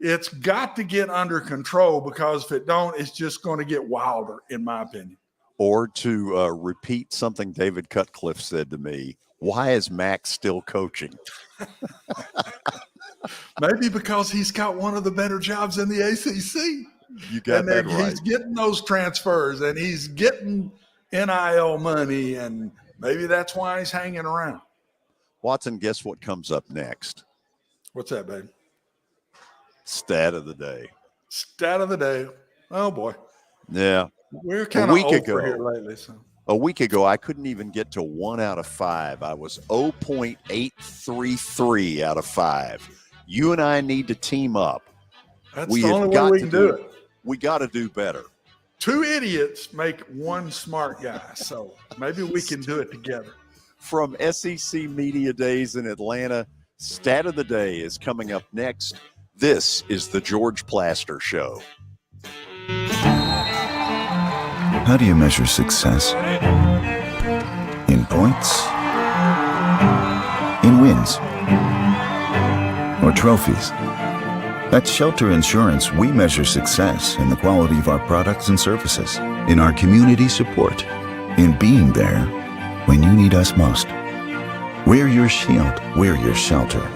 It's got to get under control, because if it don't, it's just going to get wilder, in my opinion. Or to repeat something David Cutcliffe said to me, why is Max still coaching? Maybe because he's got one of the better jobs in the ACC. You got that right. He's getting those transfers, and he's getting NIL money, and maybe that's why he's hanging around. Watson, guess what comes up next? What's that, babe? Stat of the day. Stat of the day. Oh, boy. Yeah. We're kind of over here lately. So. A week ago, I couldn't even get to 1 out of 5. I was 0.833 out of 5. You and I need to team up. That's the only way we can do it. We got to do better. 2 idiots make one smart guy. So maybe we can do it together. From SEC Media Days in Atlanta, Stat of the Day is coming up next. This is the George Plaster Show. How do you measure success? In points? In wins? Or trophies? At Shelter Insurance, we measure success in the quality of our products and services, in our community support, in being there when you need us most. We're your shield. We're your shelter.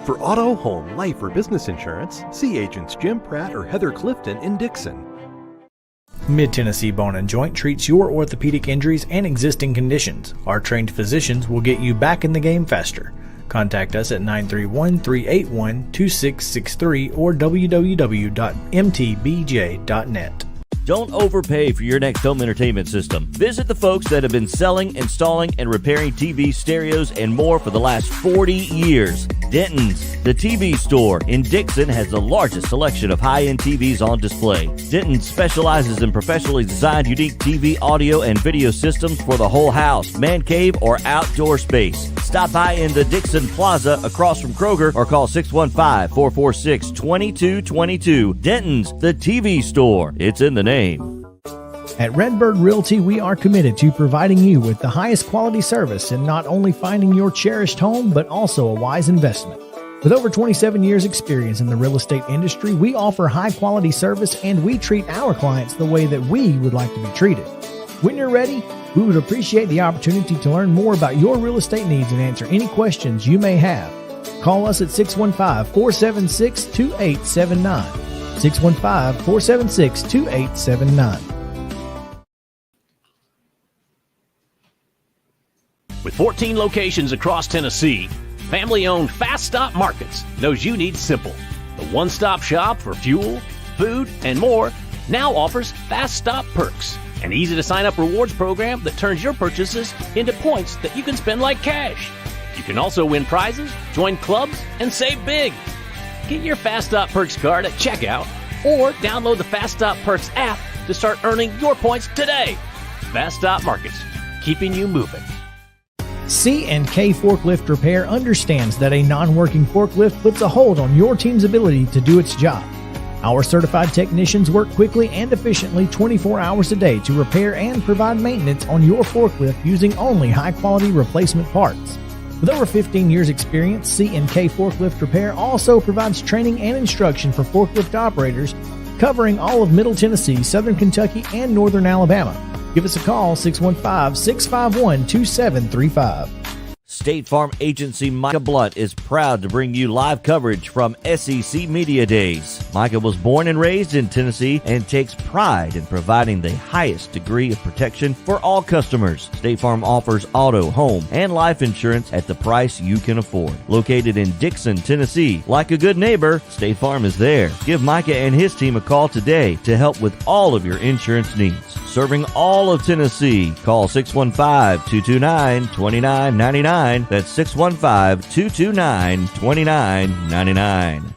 For auto, home, life, or business insurance, see agents Jim Pratt or Heather Clifton in Dixon. Mid-Tennessee Bone and Joint treats your orthopedic injuries and existing conditions. Our trained physicians will get you back in the game faster. Contact us at 931-381-2663 or www.mtbj.net. Don't overpay for your next home entertainment system. Visit the folks that have been selling, installing, and repairing TVs, stereos, and more for the last 40 years. Denton's, the TV store in Dixon, has the largest selection of high-end TVs on display. Denton specializes in professionally designed unique TV, audio, and video systems for the whole house, man cave, or outdoor space. Stop by in the Dixon Plaza across from Kroger or call 615-446-2222. Denton's, the TV store. It's in the name. At Redbird Realty, we are committed to providing you with the highest quality service in not only finding your cherished home, but also a wise investment. With over 27 years experience in the real estate industry, we offer high quality service, and we treat our clients the way that we would like to be treated. When you're ready, we would appreciate the opportunity to learn more about your real estate needs and answer any questions you may have. Call us at 615-476-2879. 615-476-2879. With 14 locations across Tennessee, family-owned Fast Stop Markets knows you need simple. The one-stop shop for fuel, food, and more now offers Fast Stop Perks, an easy-to-sign-up rewards program that turns your purchases into points that you can spend like cash. You can also win prizes, join clubs, and save big. Get your Fast Stop Perks card at checkout or download the Fast Stop Perks app to start earning your points today. Fast Stop Markets, keeping you moving. C&K Forklift Repair understands that a non-working forklift puts a hold on your team's ability to do its job. Our certified technicians work quickly and efficiently 24 hours a day to repair and provide maintenance on your forklift using only high-quality replacement parts. With over 15 years experience, C&K Forklift Repair also provides training and instruction for forklift operators covering all of Middle Tennessee, Southern Kentucky, and Northern Alabama. Give us a call, 615-651-2735. State Farm Agency Micah Blunt is proud to bring you live coverage from SEC Media Days. Micah was born and raised in Tennessee and takes pride in providing the highest degree of protection for all customers. State Farm offers auto, home, and life insurance at the price you can afford. Located in Dixon, Tennessee, like a good neighbor, State Farm is there. Give Micah and his team a call today to help with all of your insurance needs. Serving all of Tennessee, call 615-229-2999. That's 615-229-2999.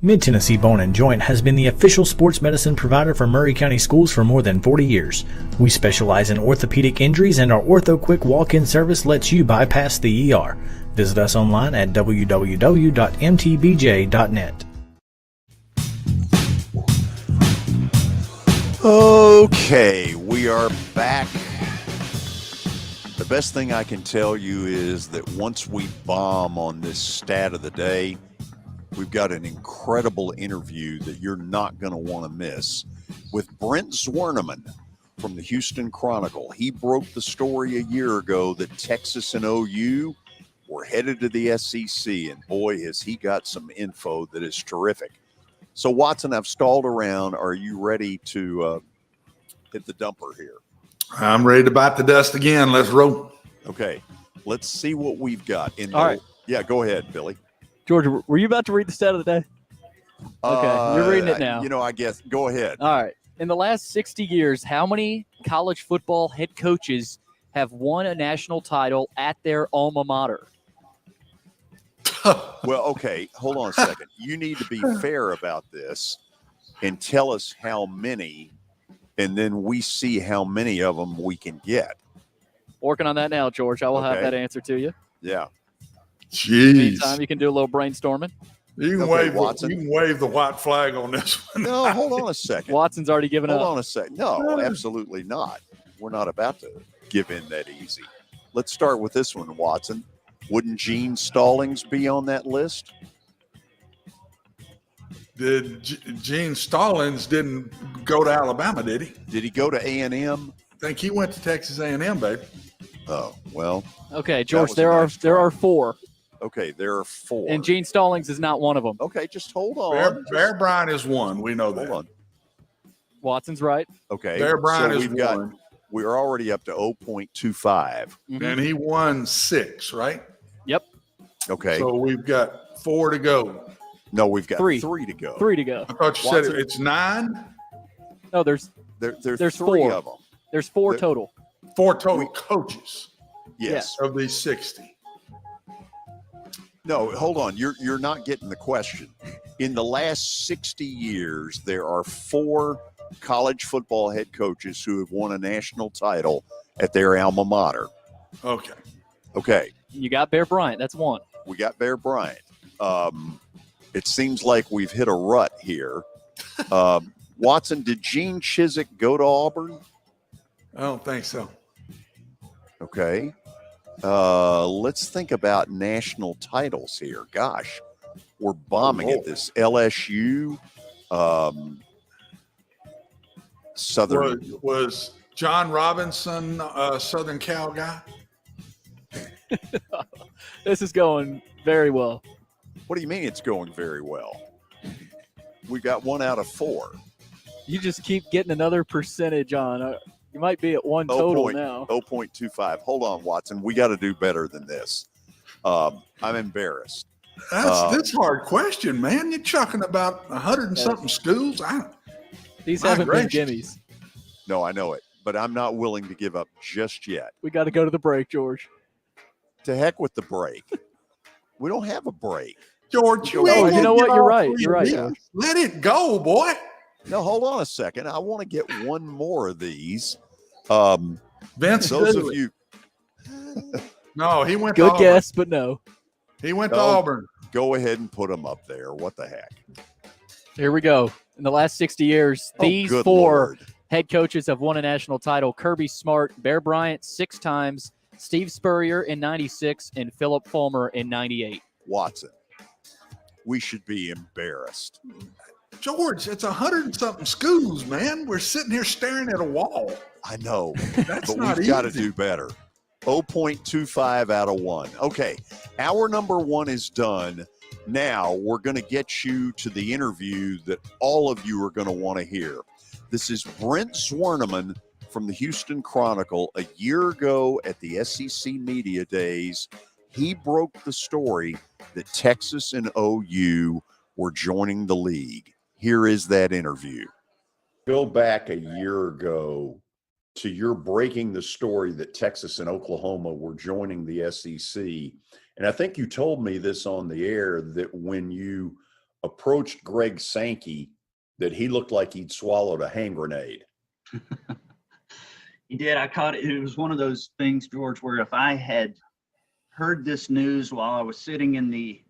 Mid-Tennessee Bone & Joint has been the official sports medicine provider for Murray County Schools for more than 40 years. We specialize in orthopedic injuries, and our Ortho Quick walk-in service lets you bypass the ER. Visit us online at www.mtbj.net. Okay, we are back. The best thing I can tell you is that once we bomb on this stat of the day, we've got an incredible interview that you're not going to want to miss with Brent Zwerneman from the Houston Chronicle. He broke the story a year ago that Texas and OU were headed to the SEC, and boy, has he got some info that is terrific. So, Watson, I've stalled around. Are you ready to hit the dumper here? I'm ready to bite the dust again. Let's roll. Okay, let's see what we've got. All right. Yeah, go ahead, Billy. George, were you about to read the stat of the day? Okay, you're reading it now. I guess. Go ahead. All right. In the last 60 years, how many college football head coaches have won a national title at their alma mater? Well, okay, hold on a second. You need to be fair about this and tell us how many, and then we see how many of them we can get. Working on that now, George. I will have that answer to you. Yeah. Jeez. Meantime, you can do a little brainstorming. You can wave the white flag on this one. No, hold on a second. Watson's already given up. Hold on a second. No, absolutely not. We're not about to give in that easy. Let's start with this one, Watson. Wouldn't Gene Stallings be on that list? Gene Stallings didn't go to Alabama, did he? Did he go to A&M? I think he went to Texas A&M, babe. Oh, well. Okay, George, there are four. Okay, there are four. And Gene Stallings is not one of them. Okay, just hold on. Bear Bryant is one. We know that. Hold on. Watson's right. Okay. Bear Bryant is we've one. We're already up to 0.25. Mm-hmm. And he won 6, right? Yep. Okay. So we've got 4 to go. No, we've got Three. 3 to go. 3 to go. I thought you said it's 9. No, there's 3 4 of them. There's 4 total. 4 total coaches. Yes. Of these 60. No, hold on. You're not getting the question. In the last 60 years, there are 4 college football head coaches who have won a national title at their alma mater. Okay. Okay. You got Bear Bryant. That's one. We got Bear Bryant. It seems like we've hit a rut here. Watson, did Gene Chizik go to Auburn? I don't think so. Okay. Let's think about national titles here. Gosh, we're bombing at this. LSU, Southern. Was John Robinson a Southern Cal guy? This is going very well. What do you mean it's going very well? We got 1 out of 4. You just keep getting another percentage on. You might be at 1 total now. 0.25. Hold on, Watson. We got to do better than this. I'm embarrassed. That's a hard question, man. You're talking about 100 and something schools. These haven't been gimmies. No, I know it, but I'm not willing to give up just yet. We got to go to the break, George. To heck with the break. We don't have a break. George, you know what? You're right. You're right. George. Let it go, boy. No, hold on a second. I want to get one more of these. Vince, those of you. No, he went Good to guess, but no. He went to Auburn. Go ahead and put them up there. What the heck? Here we go. In the last 60 years, these 4 Lord. head coaches have won a national title. Kirby Smart, Bear Bryant 6 times, Steve Spurrier in 96, and Philip Fulmer in 98. Watson, we should be embarrassed. George, it's 100 and something schools, man. We're sitting here staring at a wall. I know, That's but not we've got to easy. do better. 0.25 out of 1. Okay, our number 1 is done. Now we're going to get you to the interview that all of you are going to want to hear. This is Brent Zwerneman from the Houston Chronicle. A year ago at the SEC Media Days, he broke the story that Texas and OU were joining the league. Here is that interview. Go back a year ago to your breaking the story that Texas and Oklahoma were joining the SEC. And I think you told me this on the air, that when you approached Greg Sankey that he looked like he'd swallowed a hand grenade. He did. I caught it. It was one of those things, George, where if I had heard this news while I was sitting in the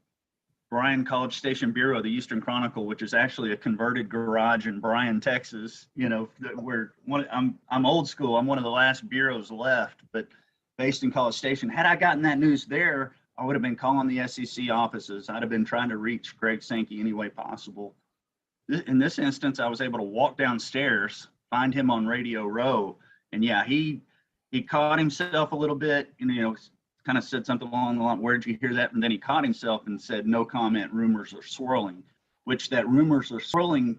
Bryan College Station Bureau, the Eastern Chronicle, which is actually a converted garage in Bryan, Texas, where I'm old school. I'm one of the last bureaus left, but based in College Station. Had I gotten that news there, I would have been calling the SEC offices. I'd have been trying to reach Greg Sankey any way possible. In this instance, I was able to walk downstairs, find him on Radio Row, and yeah, he caught himself a little bit, and kind of said something along the line, "Where did you hear that?" And then he caught himself and said, "No comment, rumors are swirling," which that rumors are swirling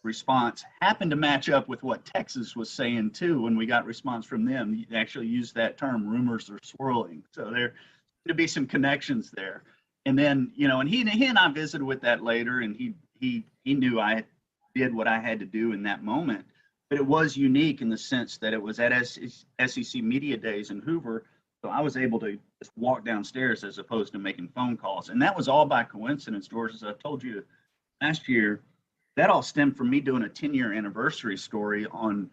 response happened to match up with what Texas was saying too. When we got response from them, they actually used that term, rumors are swirling. So there to be some connections there. And then, and he and I visited with that later, and he knew I did what I had to do in that moment. But it was unique in the sense that it was at SEC Media Days in Hoover. So I was able to just walk downstairs as opposed to making phone calls. And that was all by coincidence, George. As I told you last year, that all stemmed from me doing a 10-year anniversary story on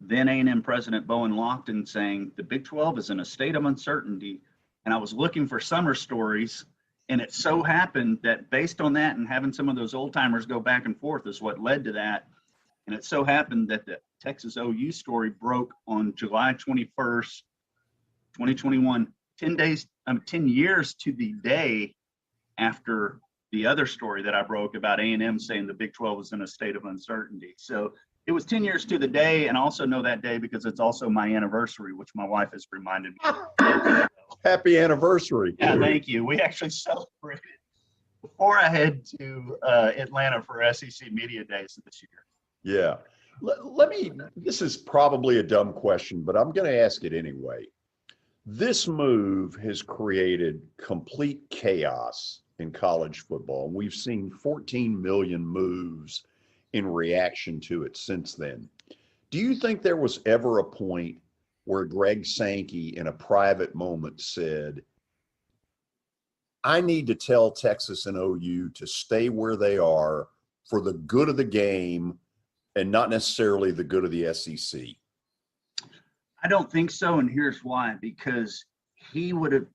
then A&M President Bowen Lockton saying the Big 12 is in a state of uncertainty. And I was looking for summer stories. And it so happened that based on that and having some of those old timers go back and forth is what led to that. And it so happened that the Texas OU story broke on July 21st, 2021, 10 years to the day after the other story that I broke about A&M saying the Big 12 was in a state of uncertainty. So it was 10 years to the day, and I also know that day because it's also my anniversary, which my wife has reminded me. Happy anniversary. Yeah, thank you. We actually celebrated before I head to Atlanta for SEC Media Days this year. Yeah. This is probably a dumb question, but I'm going to ask it anyway. This move has created complete chaos in college football. And we've seen 14 million moves in reaction to it since then. Do you think there was ever a point where Greg Sankey in a private moment said, I need to tell Texas and OU to stay where they are for the good of the game and not necessarily the good of the SEC? I don't think so, and here's why. Because he would have,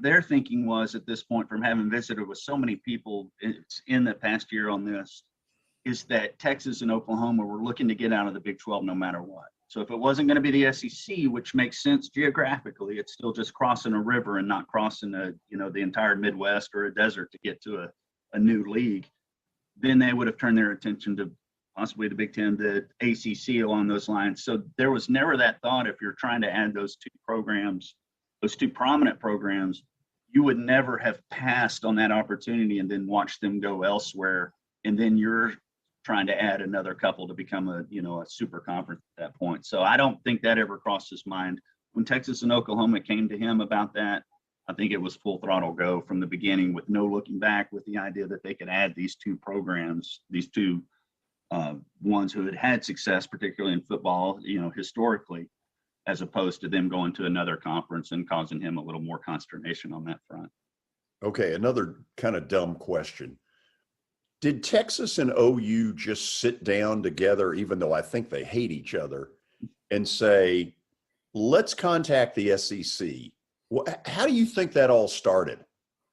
their thinking was at this point, from having visited with so many people in the past year on this, is that Texas and Oklahoma were looking to get out of the Big 12 no matter what. So if it wasn't going to be the SEC, which makes sense geographically, it's still just crossing a river and not crossing the entire Midwest or a desert to get to a new league, then they would have turned their attention to possibly the Big Ten, the ACC along those lines. So there was never that thought, if you're trying to add those two programs, those two prominent programs, you would never have passed on that opportunity and then watched them go elsewhere. And then you're trying to add another couple to become a super conference at that point. So I don't think that ever crossed his mind. When Texas and Oklahoma came to him about that, I think it was full throttle go from the beginning with no looking back, with the idea that they could add these two programs, these two ones who had had success, particularly in football, historically, as opposed to them going to another conference and causing him a little more consternation on that front. Okay, another kind of dumb question. Did Texas and OU just sit down together, even though I think they hate each other, and say, let's contact the SEC? How do you think that all started?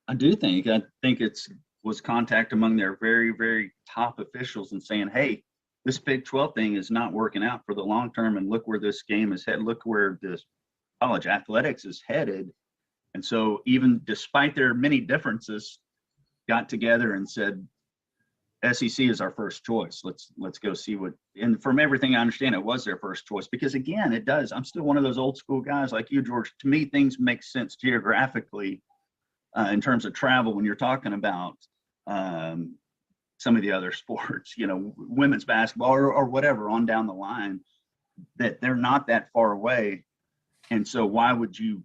I think it was contact among their very, very top officials and saying, hey, this Big 12 thing is not working out for the long term, and look where this game is headed. Look where this college athletics is headed. And so even despite their many differences, got together and said, SEC is our first choice. Let's go see what, and from everything I understand, it was their first choice, because again, it does. I'm still one of those old school guys like you, George. To me, things make sense geographically in terms of travel when you're talking about some of the other sports, women's basketball or whatever on down the line, that they're not that far away. And so why would you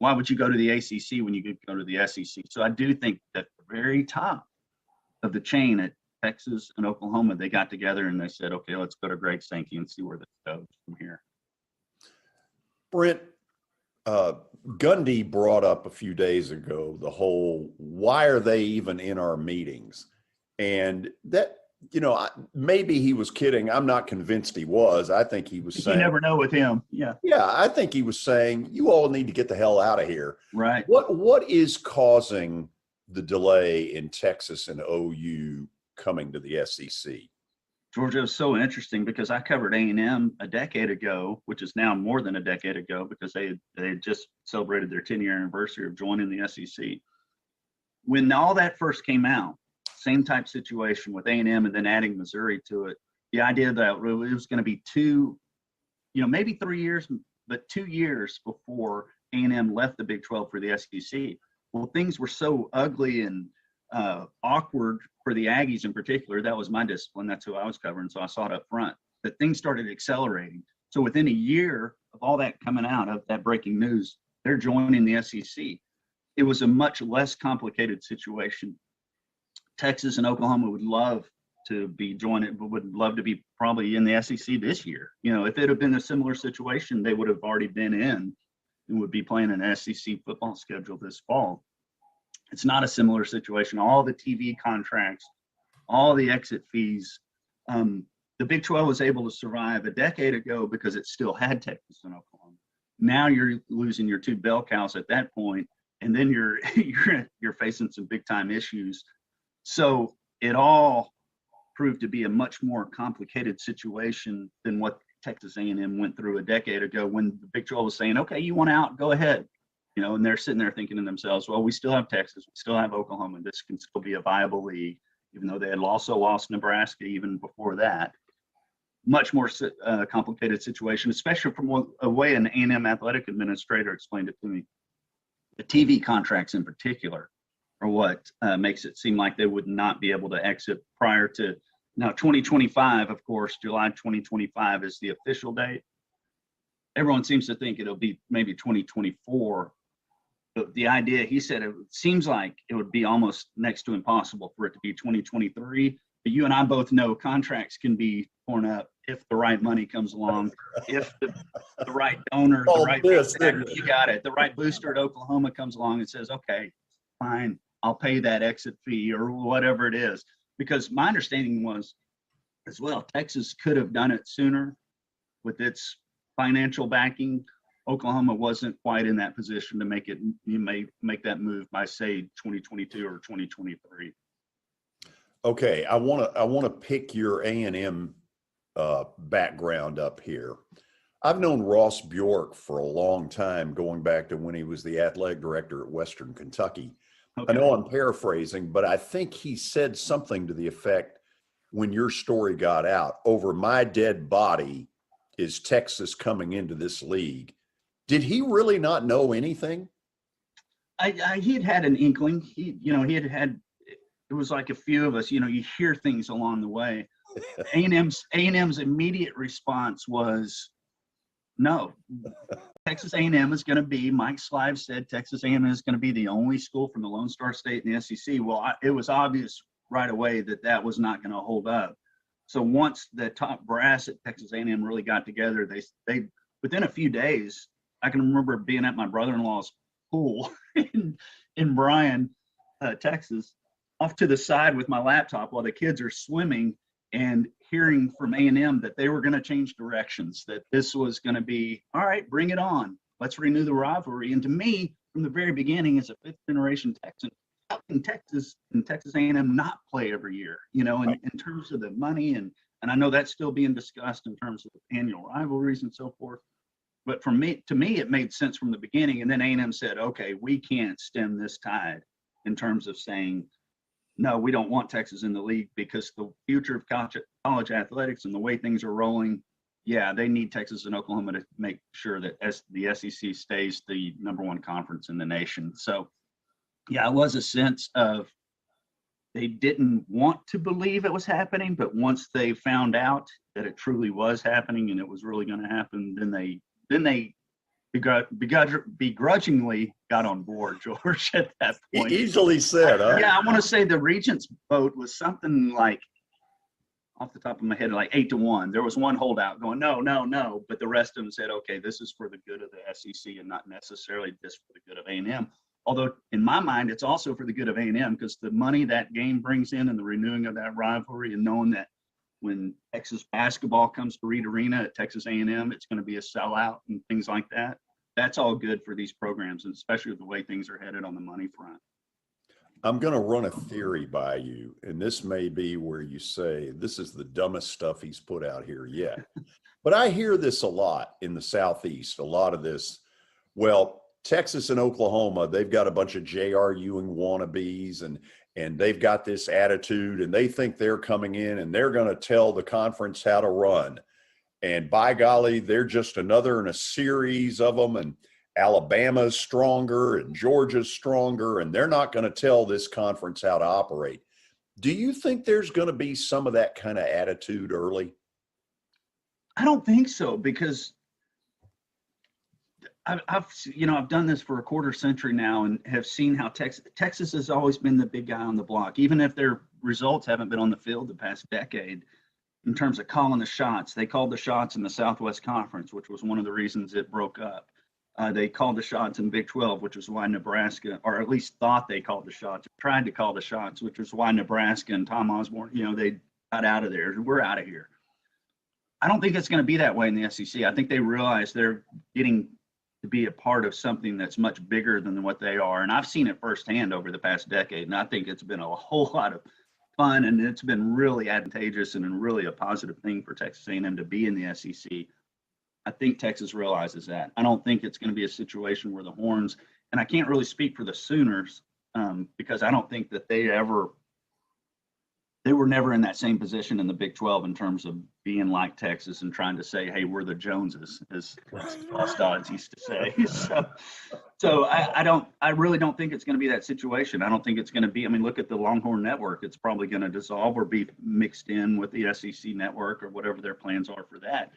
go to the ACC when you could go to the SEC? So I do think that the very top of the chain at Texas and Oklahoma, they got together and they said, okay, let's go to Greg Sankey and see where this goes from here. Brent, Gundy brought up a few days ago the whole, why are they even in our meetings? And that, maybe he was kidding. I'm not convinced he was. I think he was saying. You never know with him. Yeah. Yeah, I think he was saying, you all need to get the hell out of here. Right. What is causing the delay in Texas and OU coming to the SEC? Georgia, it was so interesting because I covered A&M a decade ago, which is now more than a decade ago because they had just celebrated their 10-year anniversary of joining the SEC. When all that first came out, same type situation with A&M and then adding Missouri to it, the idea that it was going to be maybe 3 years, but 2 years before A&M left the Big 12 for the SEC. Well, things were so ugly and awkward for the Aggies in particular. That was my discipline. That's who I was covering. So I saw it up front that things started accelerating. So within a year of all that coming out of that breaking news, they're joining the SEC. It was a much less complicated situation. Texas and Oklahoma would love to be joining, but would love to be probably in the SEC this year. If it had been a similar situation, they would have already been in and would be playing an SEC football schedule this fall. It's not a similar situation. All the TV contracts, all the exit fees. The Big 12 was able to survive a decade ago because it still had Texas and Oklahoma. Now you're losing your two bell cows at that point, and then you're facing some big time issues. So it all proved to be a much more complicated situation than what Texas A&M went through a decade ago when the Big 12 was saying, okay, you want out, go ahead. And they're sitting there thinking to themselves, well, we still have Texas, we still have Oklahoma. This can still be a viable league, even though they had also lost Nebraska even before that. Much more complicated situation, especially from a way an A&M athletic administrator explained it to me. The TV contracts in particular are what makes it seem like they would not be able to exit prior to now 2025. Of course, July 2025 is the official date. Everyone seems to think it'll be maybe 2024. But the idea, he said, it seems like it would be almost next to impossible for it to be 2023. But you and I both know contracts can be torn up if the right money comes along, if the right donor, the right you got it, the right booster at Oklahoma comes along and says, okay, fine, I'll pay that exit fee or whatever it is. Because my understanding was as well, Texas could have done it sooner with its financial backing. Oklahoma wasn't quite in that position to make that move by say 2022 or 2023. Okay, I want to pick your A&M background up here. I've known Ross Bjork for a long time, going back to when he was the athletic director at Western Kentucky. Okay. I know I'm paraphrasing, but I think he said something to the effect, when your story got out, over my dead body is Texas coming into this league. Did he really not know anything? He had had an inkling. He had it was like a few of us, you hear things along the way. A&M's immediate response was no. Texas A&M is going to be, Mike Slive said, Texas A&M is going to be the only school from the Lone Star State in the SEC. Well, it was obvious right away that was not going to hold up. So once the top brass at Texas A&M really got together, they within a few days, I can remember being at my brother-in-law's pool in Bryan, Texas, off to the side with my laptop while the kids are swimming and hearing from A&M that they were going to change directions, that this was going to be, all right, bring it on. Let's renew the rivalry. And to me, from the very beginning, as a fifth-generation Texan, how can Texas and Texas A&M not play every year, in terms of the money? And I know that's still being discussed in terms of annual rivalries and so forth. But to me, it made sense from the beginning. And then A&M said, okay, we can't stem this tide in terms of saying, no, we don't want Texas in the league because the future of college athletics and the way things are rolling, yeah, they need Texas and Oklahoma to make sure that the SEC stays the number one conference in the nation. So, yeah, it was a sense of they didn't want to believe it was happening, but once they found out that it truly was happening and it was really going to happen, then they begrudgingly got on board, George, at that point. Easily said, huh? Yeah, I want to say the Regents vote was something like off the top of my head, like 8-1. There was one holdout going, no, but the rest of them said, okay, this is for the good of the SEC and not necessarily just for the good of A&M. Although in my mind, it's also for the good of A&M because the money that game brings in and the renewing of that rivalry and knowing that when Texas basketball comes to Reed Arena at Texas A&M, it's going to be a sellout and things like that. That's all good for these programs, and especially the way things are headed on the money front. I'm going to run a theory by you, and this may be where you say, this is the dumbest stuff he's put out here yet. But I hear this a lot in the Southeast, a lot of this. Well, Texas and Oklahoma, they've got a bunch of J.R. Ewing wannabes, and they've got this attitude, and they think they're coming in, and they're going to tell the conference how to run. And by golly, they're just another in a series of them, and Alabama's stronger and Georgia's stronger, and they're not going to tell this conference how to operate. Do you think there's going to be some of that kind of attitude early? I don't think so, because I've done this for a quarter century now and have seen how Texas has always been the big guy on the block, even if their results haven't been on the field the past decade. In terms of calling the shots, they called the shots in the Southwest Conference, which was one of the reasons it broke up. They called the shots in Big 12, which is why Nebraska, or at least thought they called the shots, tried to call the shots, which is why Nebraska and Tom Osborne, they got out of there. We're out of here. I don't think it's going to be that way in the SEC. I think they realize they're getting to be a part of something that's much bigger than what they are. And I've seen it firsthand over the past decade. And I think it's been a whole lot of fun, and it's been really advantageous and really a positive thing for Texas A&M to be in the SEC. I think Texas realizes that. I don't think it's going to be a situation where the Horns, and I can't really speak for the Sooners because I don't think that they were never in that same position in the Big 12 in terms of being like Texas and trying to say, hey, we're the Joneses, as Lost Odds used to say. So I really don't think it's going to be that situation. I don't think it's going to be, look at the Longhorn Network. It's probably going to dissolve or be mixed in with the SEC network or whatever their plans are for that.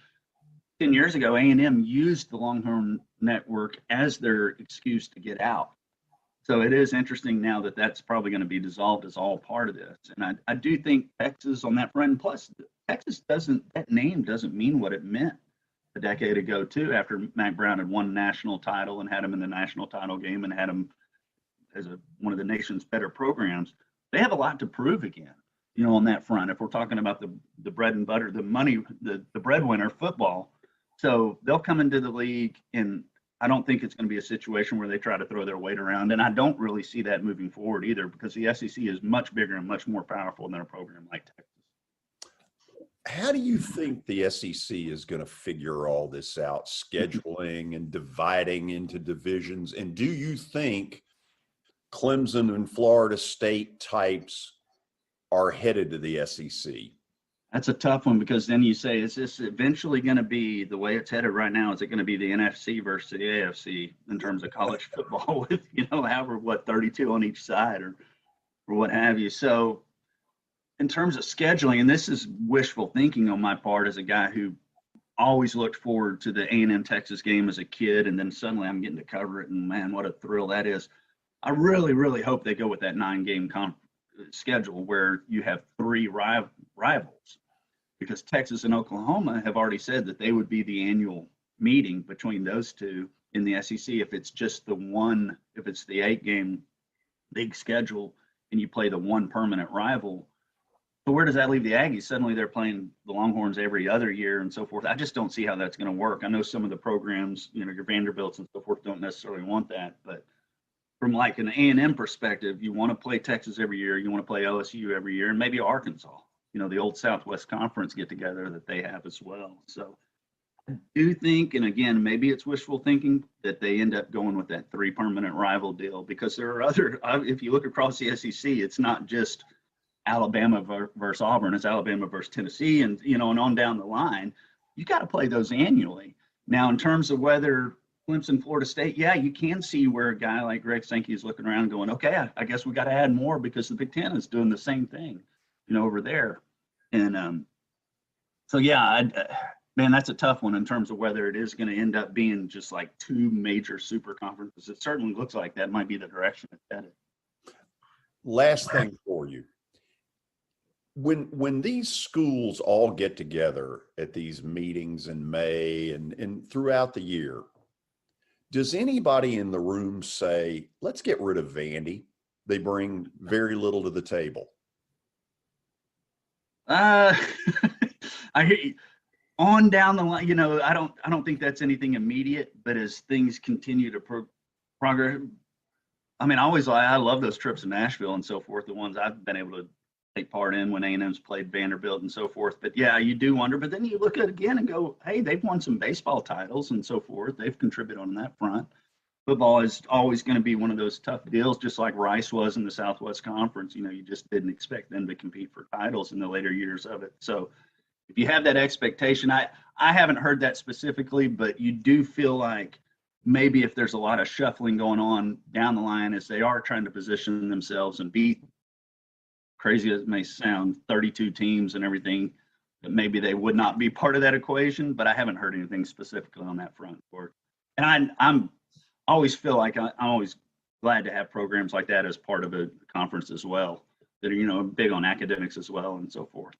10 years ago, A&M used the Longhorn Network as their excuse to get out. So it is interesting now that that's probably going to be dissolved as all part of this. And I do think Texas on that front, and plus Texas that name doesn't mean what it meant a decade ago too, after Mack Brown had won a national title and had him in the national title game and had him as one of the nation's better programs. They have a lot to prove again, on that front. If we're talking about the bread and butter, the money, the breadwinner, football. So they'll come into the league, and I don't think it's going to be a situation where they try to throw their weight around. And I don't really see that moving forward either, because the SEC is much bigger and much more powerful than a program like Texas. How do you think the SEC is going to figure all this out, scheduling and dividing into divisions? And do you think Clemson and Florida State types are headed to the SEC? That's a tough one, because then you say, is this eventually going to be the way it's headed right now? Is it going to be the NFC versus the AFC in terms of college football with, 32 on each side or what have you? So in terms of scheduling, and this is wishful thinking on my part as a guy who always looked forward to the A&M Texas game as a kid, and then suddenly I'm getting to cover it, and man, what a thrill that is. I really, really hope they go with that 9-game schedule where you have 3 rivals. Because Texas and Oklahoma have already said that they would be the annual meeting between those two in the SEC if it's just if it's the 8-game big schedule and you play the one permanent rival. So where does that leave the Aggies? Suddenly they're playing the Longhorns every other year and so forth. I just don't see how that's going to work. I know some of the programs, your Vanderbilts and so forth, don't necessarily want that, but from like an A&M perspective, you want to play Texas every year, you want to play LSU every year, and maybe Arkansas. The old Southwest Conference get together that they have as well. So I do think, and again, maybe it's wishful thinking, that they end up going with that 3 permanent rival deal, because there are if you look across the SEC, it's not just Alabama versus Auburn, it's Alabama versus Tennessee, and, and on down the line. You got to play those annually. Now, in terms of whether Clemson, Florida State, yeah, you can see where a guy like Greg Sankey is looking around going, okay, I guess we got to add more because the Big Ten is doing the same thing, over there. And so, yeah, man, that's a tough one in terms of whether it is going to end up being just like 2 major super conferences. It certainly looks like that might be the direction it's headed. Last thing for you. When these schools all get together at these meetings in May and throughout the year, does anybody in the room say, let's get rid of Vandy? They bring very little to the table. I hear you. On down the line, I don't think that's anything immediate, but as things continue to progress, I love those trips to Nashville and so forth, the ones I've been able to take part in when A&M's played Vanderbilt and so forth. But yeah, you do wonder, but then you look at it again and go, hey, they've won some baseball titles and so forth. They've contributed on that front. Football is always going to be one of those tough deals, just like Rice was in the Southwest Conference. You just didn't expect them to compete for titles in the later years of it. So if you have that expectation, I haven't heard that specifically, but you do feel like maybe if there's a lot of shuffling going on down the line as they are trying to position themselves and beat, crazy as it may sound, 32 teams and everything, that maybe they would not be part of that equation, but I haven't heard anything specifically on that front. And I'm always feel like I'm always glad to have programs like that as part of a conference as well, that are, big on academics as well and so forth.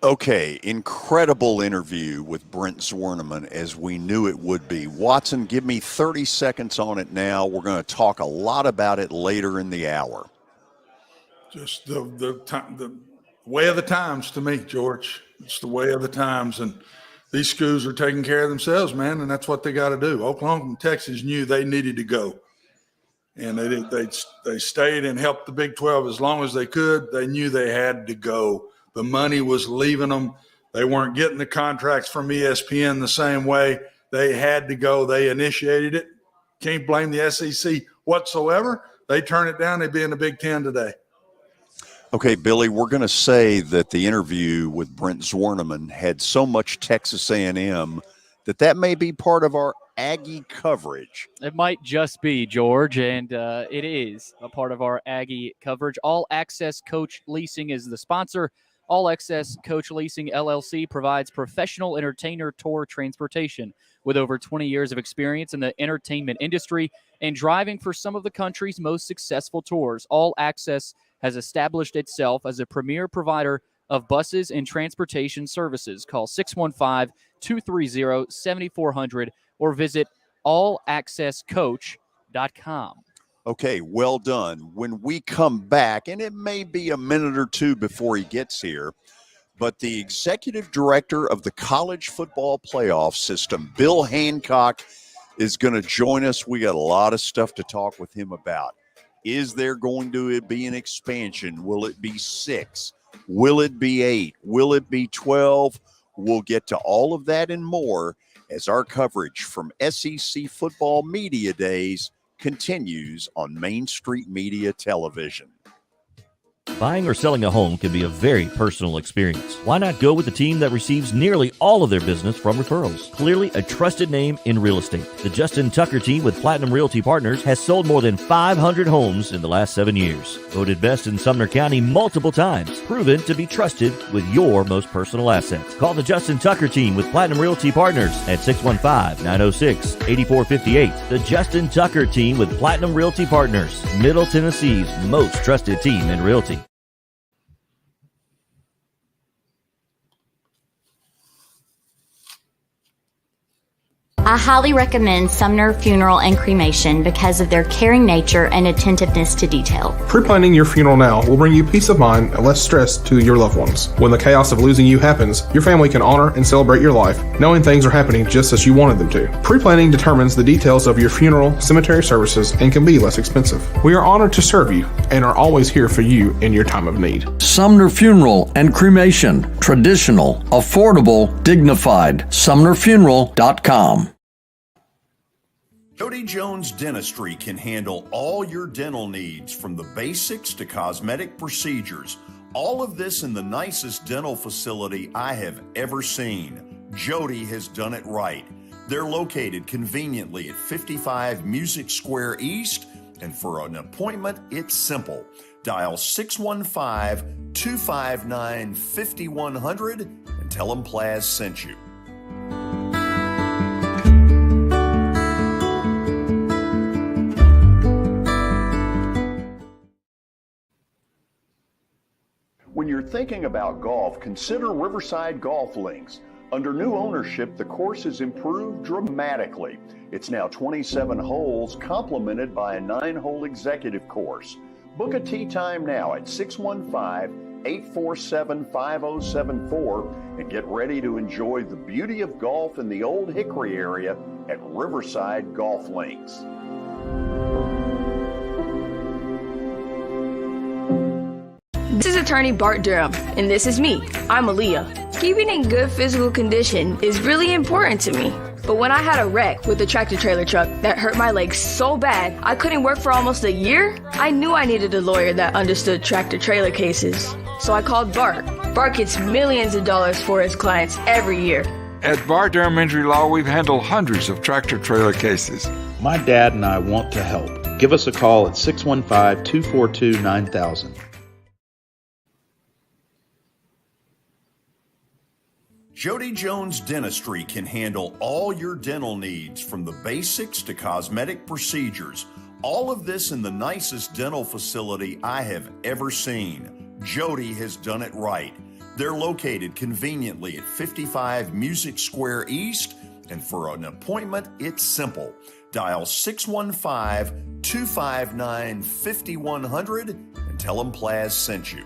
Okay, incredible interview with Brent Zwerneman, as we knew it would be. Watson, give me 30 seconds on it now. We're going to talk a lot about it later in the hour. Just the way of the times to me, George. It's the way of the times, and these schools are taking care of themselves, man, and that's what they got to do. Oklahoma and Texas knew they needed to go, and they stayed and helped the Big 12 as long as they could. They knew they had to go. The money was leaving them. They weren't getting the contracts from ESPN the same way. They had to go. They initiated it. Can't blame the SEC whatsoever. They turn it down. They'd be in the Big Ten today. Okay, Billy, we're going to say that the interview with Brent Zwerneman had so much Texas A&M that may be part of our Aggie coverage. It might just be, George, and it is a part of our Aggie coverage. All Access Coach Leasing is the sponsor. All Access Coach Leasing LLC provides professional entertainer tour transportation with over 20 years of experience in the entertainment industry and driving for some of the country's most successful tours. All Access has established itself as a premier provider of buses and transportation services. Call 615-230-7400 or visit allaccesscoach.com. Okay, well done. When we come back, and it may be a minute or two before he gets here, but the executive director of the college football playoff system, Bill Hancock, is going to join us. We got a lot of stuff to talk with him about. Is there going to be an expansion? Will it be 6? Will it be 8? Will it be 12? We'll get to all of that and more as our coverage from SEC Football Media Days continues on Main Street Media Television. Buying or selling a home can be a very personal experience. Why not go with the team that receives nearly all of their business from referrals? Clearly a trusted name in real estate. The Justin Tucker team with Platinum Realty Partners has sold more than 500 homes in the last 7 years. Voted best in Sumner County multiple times. Proven to be trusted with your most personal assets. Call the Justin Tucker team with Platinum Realty Partners at 615-906-8458. The Justin Tucker team with Platinum Realty Partners, Middle Tennessee's most trusted team in realty. I highly recommend Sumner Funeral and Cremation because of their caring nature and attentiveness to detail. Pre-planning your funeral now will bring you peace of mind and less stress to your loved ones. When the chaos of losing you happens, your family can honor and celebrate your life, knowing things are happening just as you wanted them to. Pre-planning determines the details of your funeral, cemetery services, and can be less expensive. We are honored to serve you and are always here for you in your time of need. Sumner Funeral and Cremation. Traditional, affordable, dignified. SumnerFuneral.com. Jody Jones Dentistry can handle all your dental needs, from the basics to cosmetic procedures. All of this in the nicest dental facility I have ever seen. Jody has done it right. They're located conveniently at 55 Music Square East, and for an appointment, it's simple. Dial 615-259-5100 and tell them Plaz sent you. When you're thinking about golf, consider Riverside Golf Links. Under new ownership, the course has improved dramatically. It's now 27 holes, complemented by a 9-hole executive course. Book a tee time now at 615-847-5074 and get ready to enjoy the beauty of golf in the Old Hickory area at Riverside Golf Links. This is attorney Bart Durham, and this is me. I'm Aaliyah. Keeping in good physical condition is really important to me. But when I had a wreck with a tractor-trailer truck that hurt my legs so bad I couldn't work for almost a year, I knew I needed a lawyer that understood tractor-trailer cases. So I called Bart. Bart gets millions of dollars for his clients every year. At Bart Durham Injury Law, we've handled hundreds of tractor-trailer cases. My dad and I want to help. Give us a call at 615-242-9000. Jody Jones Dentistry can handle all your dental needs, from the basics to cosmetic procedures. All of this in the nicest dental facility I have ever seen. Jody has done it right. They're located conveniently at 55 Music Square East, and for an appointment, it's simple. Dial 615-259-5100 and tell them Plaz sent you.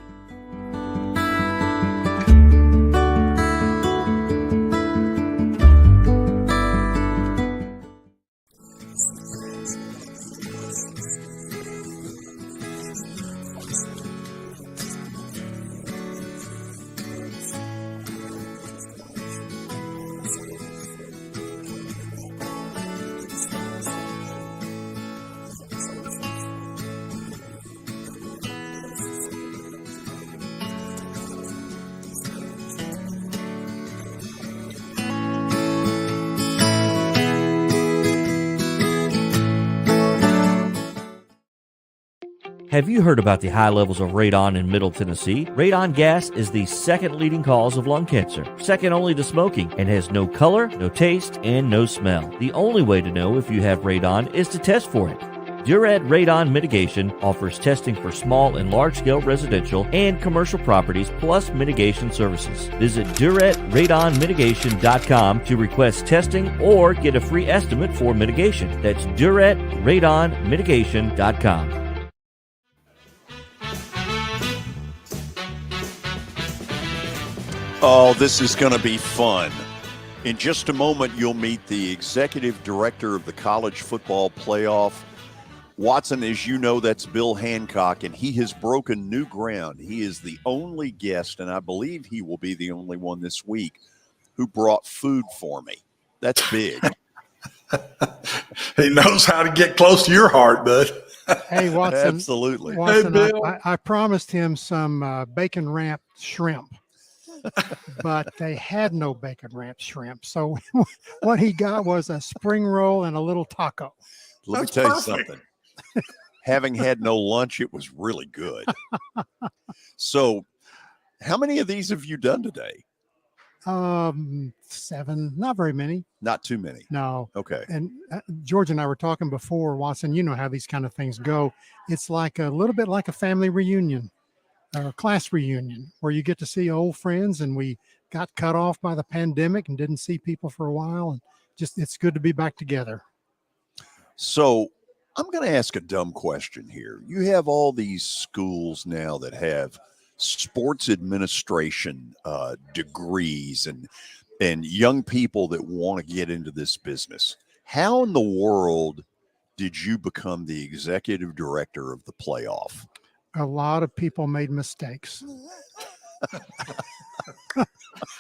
Have you heard about the high levels of radon in Middle Tennessee? Radon gas is the second leading cause of lung cancer, second only to smoking, and has no color, no taste, and no smell. The only way to know if you have radon is to test for it. Duret Radon Mitigation offers testing for small and large-scale residential and commercial properties, plus mitigation services. Visit DuretRadonMitigation.com to request testing or get a free estimate for mitigation. That's DuretRadonMitigation.com. Oh, this is going to be fun. In just a moment, you'll meet the executive director of the college football playoff. Watson, as you know, that's Bill Hancock, and he has broken new ground. He is the only guest, and I believe he will be the only one this week, who brought food for me. That's big. He knows how to get close to your heart, bud. Hey, Watson. Absolutely. Watson, Hey, Bill. I promised him some bacon wrapped shrimp, but they had no bacon wrapped shrimp. So what he got was a spring roll and a little taco. Let me tell you something. Having had no lunch, it was really good. So how many of these have you done today? 7, not very many. Not too many. No. Okay. And George and I were talking before, Watson, you know how these kind of things go. It's like a little bit like a family reunion or a class reunion where you get to see old friends, and we got cut off by the pandemic and didn't see people for a while. And just, it's good to be back together. So I'm going to ask a dumb question here. You have all these schools now that have sports administration degrees and young people that want to get into this business. How in the world did you become the executive director of the playoff? A lot of people made mistakes.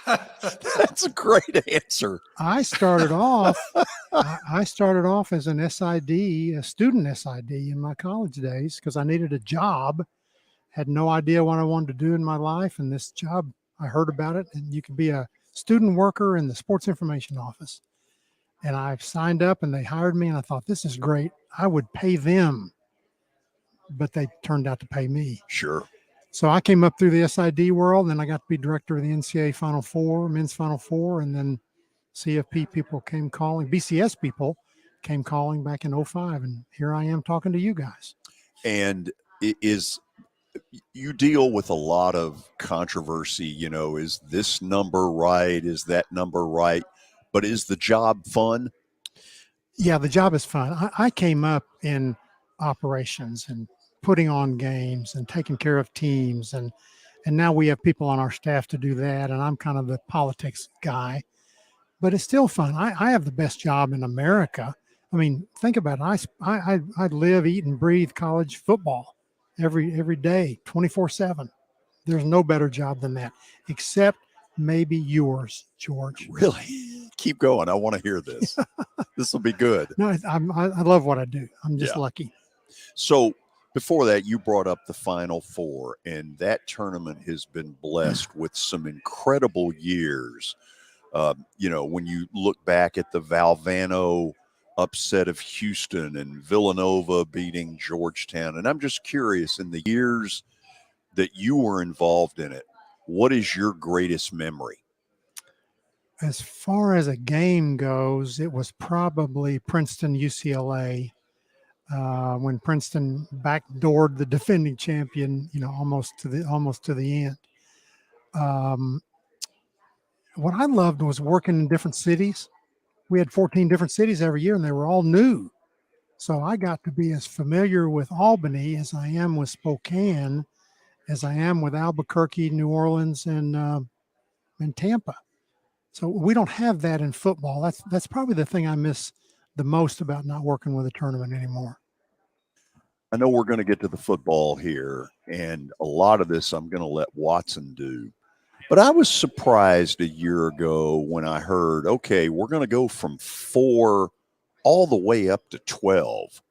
That's a great answer. I started off as an SID, a student SID in my college days, because I needed a job. Had no idea what I wanted to do in my life. And this job, I heard about it, and you could be a student worker in the sports information office. And I signed up and they hired me, and I thought, this is great. I would pay them, but they turned out to pay me. Sure. So I came up through the SID world, and then I got to be director of the NCAA Final Four, men's Final Four, and then CFP people came calling, BCS people came calling back in 2005, and here I am talking to you guys. And is You deal with a lot of controversy, is this number right? Is that number right? But is the job fun? Yeah, the job is fun. I came up in operations and putting on games and taking care of teams, and now we have people on our staff to do that, and I'm kind of the politics guy. But it's still fun. I have the best job in America. I mean, think about it. I live, eat, and breathe college football every day, 24/7. There's no better job than that, except maybe yours, George. Really? Keep going. I want to hear this. This will be good. No, I love what I do. I'm just lucky. So before that, you brought up the Final Four, and that tournament has been blessed with some incredible years. When you look back at the Valvano upset of Houston and Villanova beating Georgetown, and I'm just curious, in the years that you were involved in it, what is your greatest memory? As far as a game goes, it was probably Princeton UCLA when Princeton backdoored the defending champion, almost to the end. What I loved was working in different cities. We had 14 different cities every year, and they were all new. So I got to be as familiar with Albany as I am with Spokane, as I am with Albuquerque, New Orleans, and Tampa. So we don't have that in football. That's probably the thing I miss the most about not working with a tournament anymore. I know we're going to get to the football here, and a lot of this I'm going to let Watson do. But I was surprised a year ago when I heard, okay, we're going to go from 4 all the way up to 12.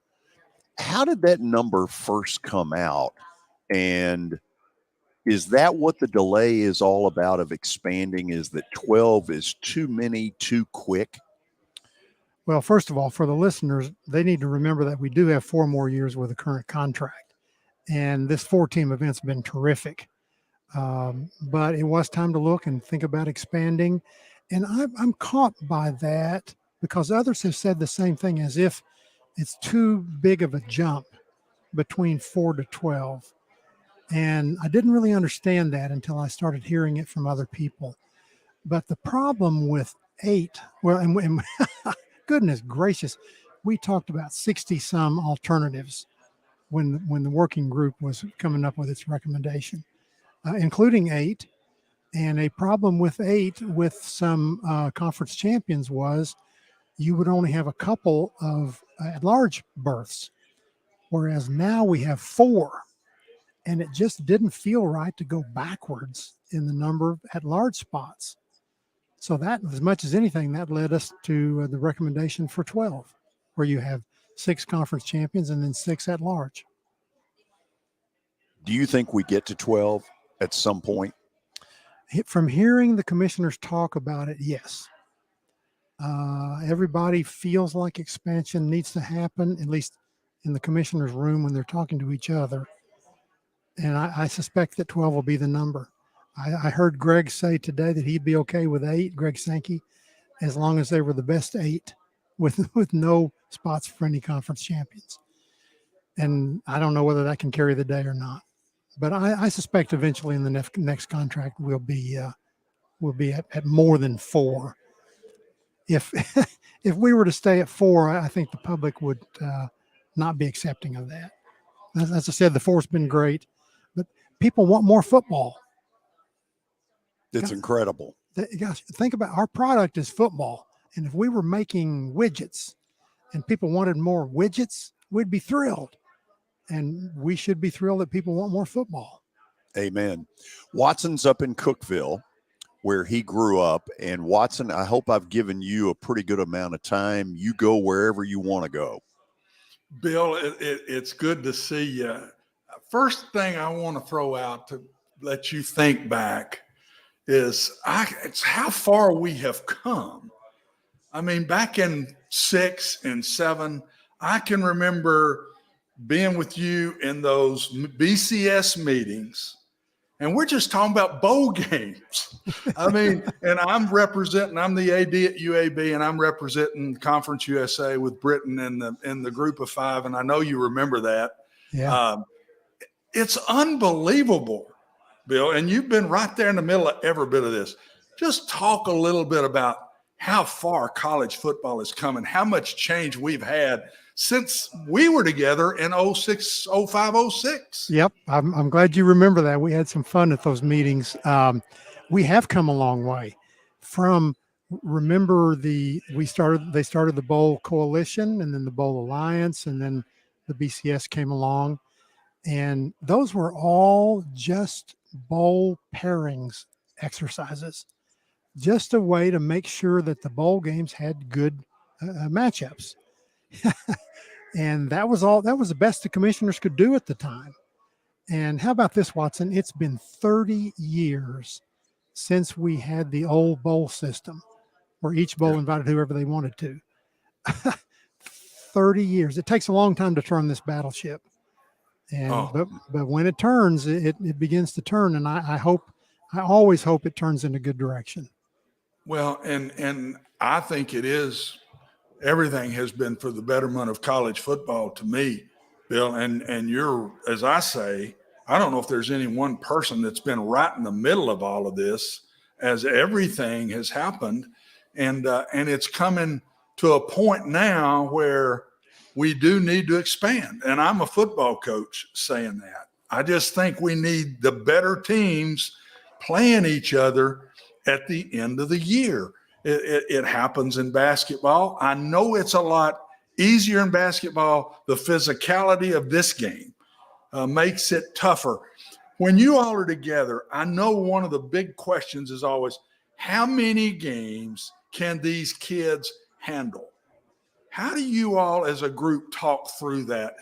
How did that number first come out? And is that what the delay is all about of expanding, is that 12 is too many too quick? Well, first of all, for the listeners, they need to remember that we do have 4 more years with the current contract. And this 4-team event's been terrific. But it was time to look and think about expanding. And I'm caught by that because others have said the same thing, as if it's too big of a jump between 4 to 12. And I didn't really understand that until I started hearing it from other people. But the problem with 8, well, and goodness gracious, we talked about 60 some alternatives when the working group was coming up with its recommendation, including 8. And a problem with 8 with some conference champions was you would only have a couple of at-large berths, whereas now we have 4. And it just didn't feel right to go backwards in the number of at-large spots. So that, as much as anything, that led us to the recommendation for 12, where you have 6 conference champions and then 6 at-large. Do you think we get to 12 at some point? From hearing the commissioners talk about it, yes. Everybody feels like expansion needs to happen, at least in the commissioners' room when they're talking to each other. And I suspect that 12 will be the number. I heard Greg say today that he'd be okay with 8, Greg Sankey, as long as they were the best 8 with no spots for any conference champions. And I don't know whether that can carry the day or not. But I suspect eventually in the next contract we'll be at more than 4. If if we were to stay at 4, I think the public would not be accepting of that. As I said, the 4's been great, but people want more football. It's incredible. Gosh, think about our product is football. And if we were making widgets and people wanted more widgets, we'd be thrilled. And we should be thrilled that people want more football. Amen. Watson's up in Cookeville, where he grew up. And Watson, I hope I've given you a pretty good amount of time. You go wherever you want to go. Bill, it's good to see you. First thing I want to throw out to let you think back is it's how far we have come. I mean, back in 6 and 7, I can remember being with you in those BCS meetings, and we're just talking about bowl games. I mean, and I'm the AD at UAB, and I'm representing Conference USA with Britain in the group of 5, and I know you remember that. Yeah. It's unbelievable, Bill. And you've been right there in the middle of every bit of this. Just talk a little bit about how far college football has come and how much change we've had since we were together in 06, 05, 06. Yep. I'm glad you remember that. We had some fun at those meetings. We have come a long way from, remember they started the Bowl Coalition and then the Bowl Alliance, and then the BCS came along, and those were all just bowl pairings exercises, just a way to make sure that the bowl games had good matchups. And that was the best the commissioners could do at the time. And how about this, Watson? It's been 30 years since we had the old bowl system where each bowl invited whoever they wanted to. 30 years. It takes a long time to turn this battleship. And but when it turns, it begins to turn. And I always hope it turns in a good direction. Well, and I think it is. Everything has been for the betterment of college football to me, Bill. And you're, as I say, I don't know if there's any one person that's been right in the middle of all of this, as everything has happened. And it's coming to a point now where we do need to expand. And I'm a football coach saying that. I just think we need the better teams playing each other at the end of the year. It happens in basketball. I know it's a lot easier in basketball. The physicality of this game makes it tougher. When you all are together, I know one of the big questions is always, how many games can these kids handle? How do you all as a group talk through that,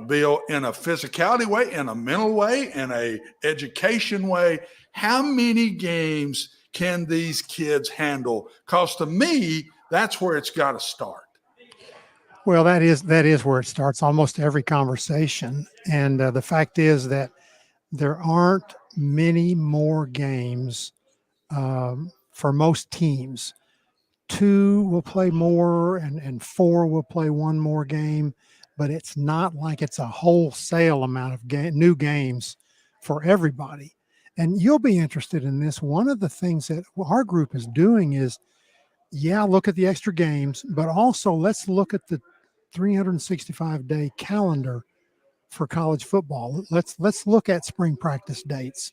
Bill, in a physicality way, in a mental way, in a education way? How many games can these kids handle? Because to me, that's where it's got to start. Well, that is where it starts almost every conversation. And the fact is that there aren't many more games for most teams. 2 will play more and 4 will play one more game, but it's not like it's a wholesale amount of new games for everybody. And you'll be interested in this. One of the things that our group is doing is, look at the extra games, but also let's look at the 365-day calendar for college football. Let's look at spring practice dates.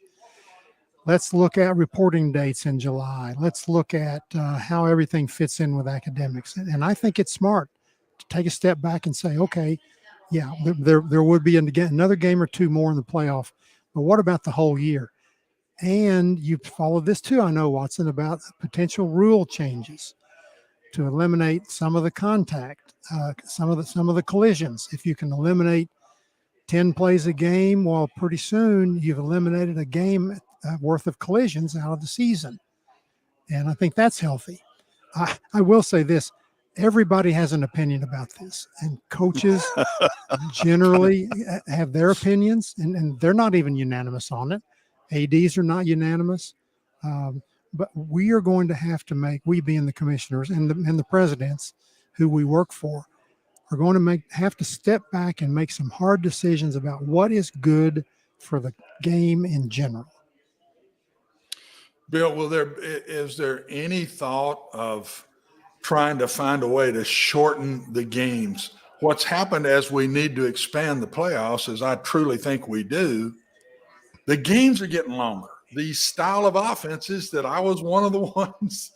Let's look at reporting dates in July. Let's look at how everything fits in with academics. And I think it's smart to take a step back and say, okay, there would be another game or 2 more in the playoff, but what about the whole year? And you followed this too, I know, Watson, about potential rule changes to eliminate some of the contact, some of the collisions. If you can eliminate 10 plays a game, well, pretty soon you've eliminated a game worth of collisions out of the season. And I think that's healthy. I will say this. Everybody has an opinion about this, and coaches generally have their opinions, and they're not even unanimous on it. ADs are not unanimous, but we are going to have to we being the commissioners and the presidents who we work for, are going to have to step back and make some hard decisions about what is good for the game in general. Bill, is there any thought of trying to find a way to shorten the games? What's happened as we need to expand the playoffs, as I truly think we do, the games are getting longer. The style of offenses that I was one of the ones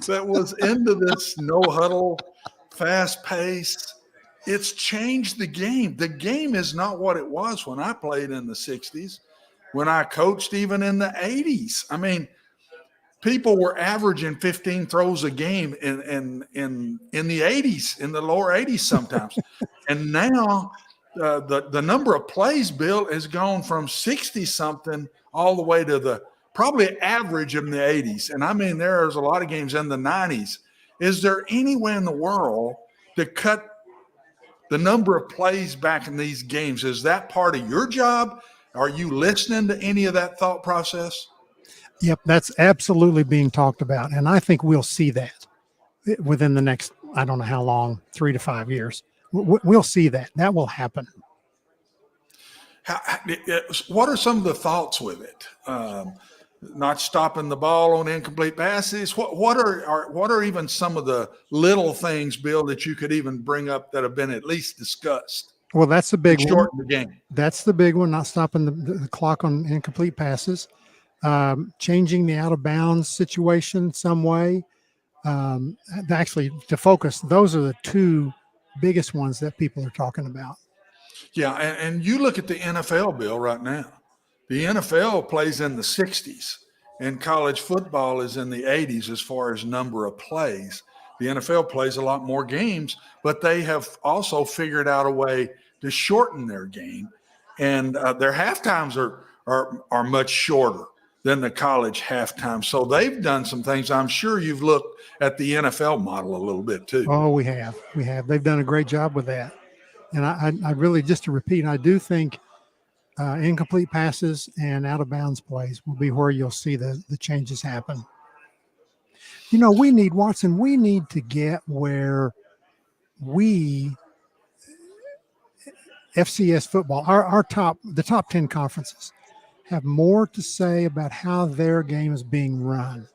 that was into this no huddle, fast pace, it's changed the game. The game is not what it was when I played in the 60s, when I coached even in the 80s. I mean, people were averaging 15 throws a game in the 80s, in the lower 80s sometimes. And now the number of plays, Bill, has gone from 60-something all the way to the probably average in the 80s. And I mean, there's a lot of games in the 90s. Is there any way in the world to cut the number of plays back in these games? Is that part of your job? Are you listening to any of that thought process? Yep, that's absolutely being talked about. And I think we'll see that within the next, I don't know how long, 3 to 5 years. We'll see that. That will happen. What are some of the thoughts with it? Not stopping the ball on incomplete passes. What are even some of the little things, Bill, that you could even bring up that have been at least discussed? Well, that's the big one. Shorten the game. That's the big one. Not stopping the clock on incomplete passes. Changing the out of bounds situation some way. Actually, to focus, those are the two biggest ones that people are talking about. Yeah, and you look at the NFL, Bill, right now. The NFL plays in the 60s, and college football is in the 80s as far as number of plays. The NFL plays a lot more games, but they have also figured out a way to shorten their game, and their halftimes are much shorter than the college halftime. So they've done some things. I'm sure you've looked at the NFL model a little bit too. Oh, we have. They've done a great job with that. And I really, just to repeat, I do think incomplete passes and out of bounds plays will be where you'll see the changes happen. We need, Watson, we need to get where FCS football, the top 10 conferences have more to say about how their game is being run.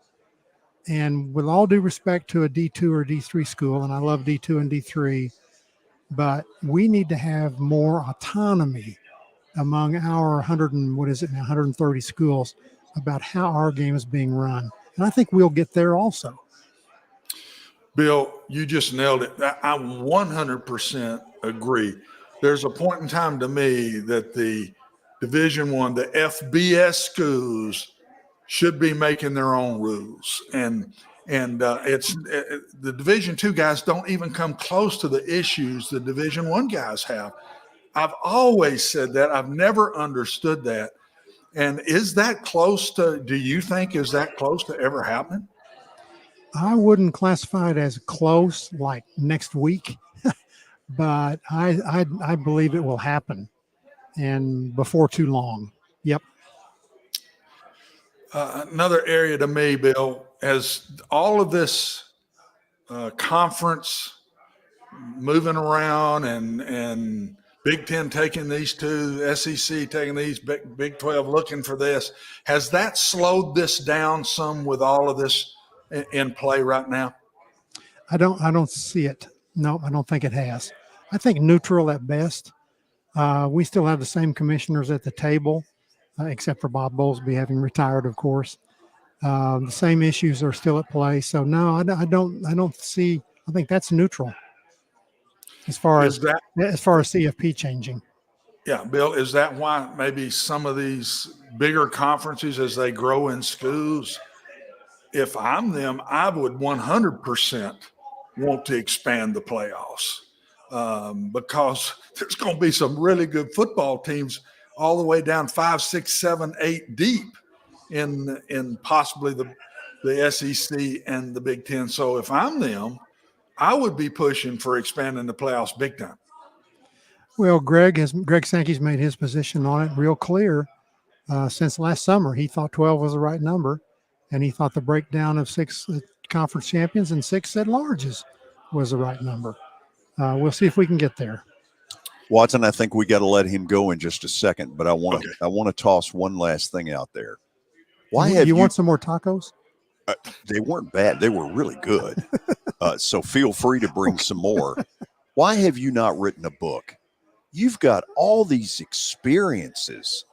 And with all due respect to a D2 or D3 school, and I love D2 and D3, but we need to have more autonomy among our 130 schools about how our game is being run. And I think we'll get there also. Bill, you just nailed it. I 100% agree. There's a point in time to me that the Division I, the FBS schools should be making their own rules. And the Division II guys don't even come close to the issues the Division I guys have. I've always said that. I've never understood that. And is that close to, do you think, is that close to ever happening? I wouldn't classify it as close like next week, but I believe it will happen, and before too long. Yep. Another area to me, Bill, as all of this conference moving around and Big Ten taking these two, SEC taking these, Big 12 looking for this, has that slowed this down some with all of this in play right now? I don't see it. No, I don't think it has. I think neutral at best. We still have the same commissioners at the table, except for Bob Bowlesby having retired, of course. The same issues are still at play. So no, I don't see. I think that's neutral as far as CFP changing. Yeah, Bill, is that why maybe some of these bigger conferences, as they grow in schools, if I'm them, I would 100% want to expand the playoffs because there's going to be some really good football teams all the way down 5, 6, 7, 8 deep in possibly the SEC and the Big Ten. So if I'm them, I would be pushing for expanding the playoffs big time. Well, Greg Sankey's made his position on it real clear since last summer. He thought 12 was the right number, and he thought the breakdown of 6 conference champions and 6 at larges was the right number. We'll see if we can get there. Watson, I think we got to let him go in just a second, but I want to toss one last thing out there. Why have you want some more tacos? They weren't bad. They were really good. So feel free to bring some more. Why have you not written a book? You've got all these experiences.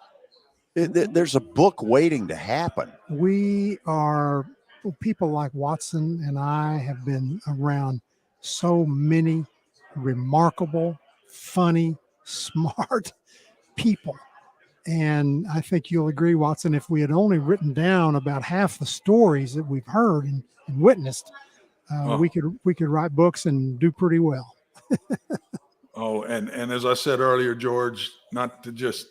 There's a book waiting to happen. People like Watson and I have been around so many remarkable, funny, smart people. And I think you'll agree, Watson, if we had only written down about half the stories that we've heard and witnessed, we could write books and do pretty well. And as I said earlier, George, not to just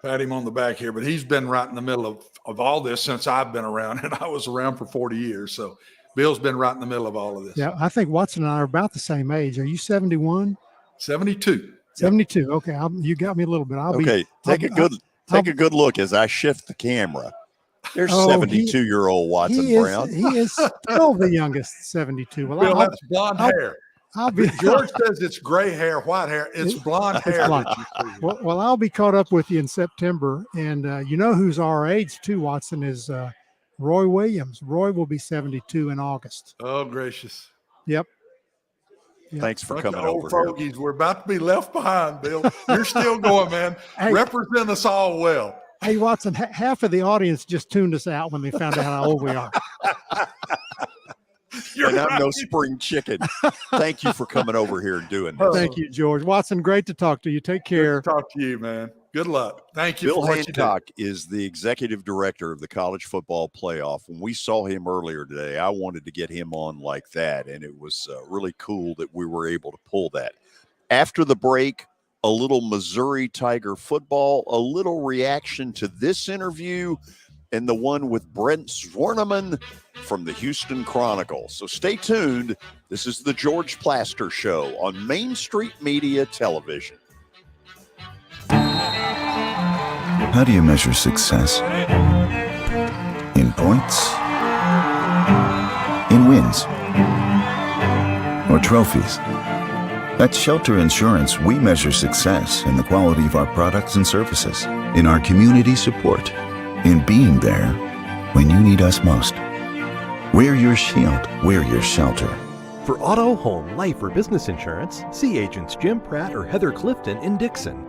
pat him on the back here, but he's been right in the middle of all this since I've been around, and I was around for 40 years. So Bill's been right in the middle of all of this. Yeah, I think Watson and I are about the same age. Are you 71? 72. 72. Yep. Okay, you got me a little bit. Take a good look as I shift the camera. There's 72-year-old Watson Brown. He is still the youngest 72. Well, Bill, that's blonde hair. I'll be George says it's gray hair, white hair. It's blonde hair. blonde. that you see. Well, I'll be caught up with you in September. And you know who's our age too, Watson, is Roy Williams. Roy will be 72 in August. Oh, gracious. Yep. Thanks for Bunch coming of old over here. fogies. We're about to be left behind, Bill. You're still going, man. Hey. Represent us all well. Hey, Watson, half of the audience just tuned us out when they found out how old we are. And I'm no spring chicken. Thank you for coming over here and doing this. Thank you, George. Watson, great to talk to you. Take care. Good to talk to you, man. Good luck. Thank you Bill for what you do. Hancock is the executive director of the college football playoff. When we saw him earlier today, I wanted to get him on like that, and it was really cool that we were able to pull that. After the break, a little Missouri Tiger football, a little reaction to this interview, and the one with Brent Zwerneman from the Houston Chronicle. So stay tuned. This is the George Plaster Show on Main Street Media Television. How do you measure success? In points? In wins? Or trophies? At Shelter Insurance, we measure success in the quality of our products and services, in our community support, in being there when you need us most. We're your shield. We're your shelter. For auto, home, life, or business insurance, see agents Jim Pratt or Heather Clifton in Dixon.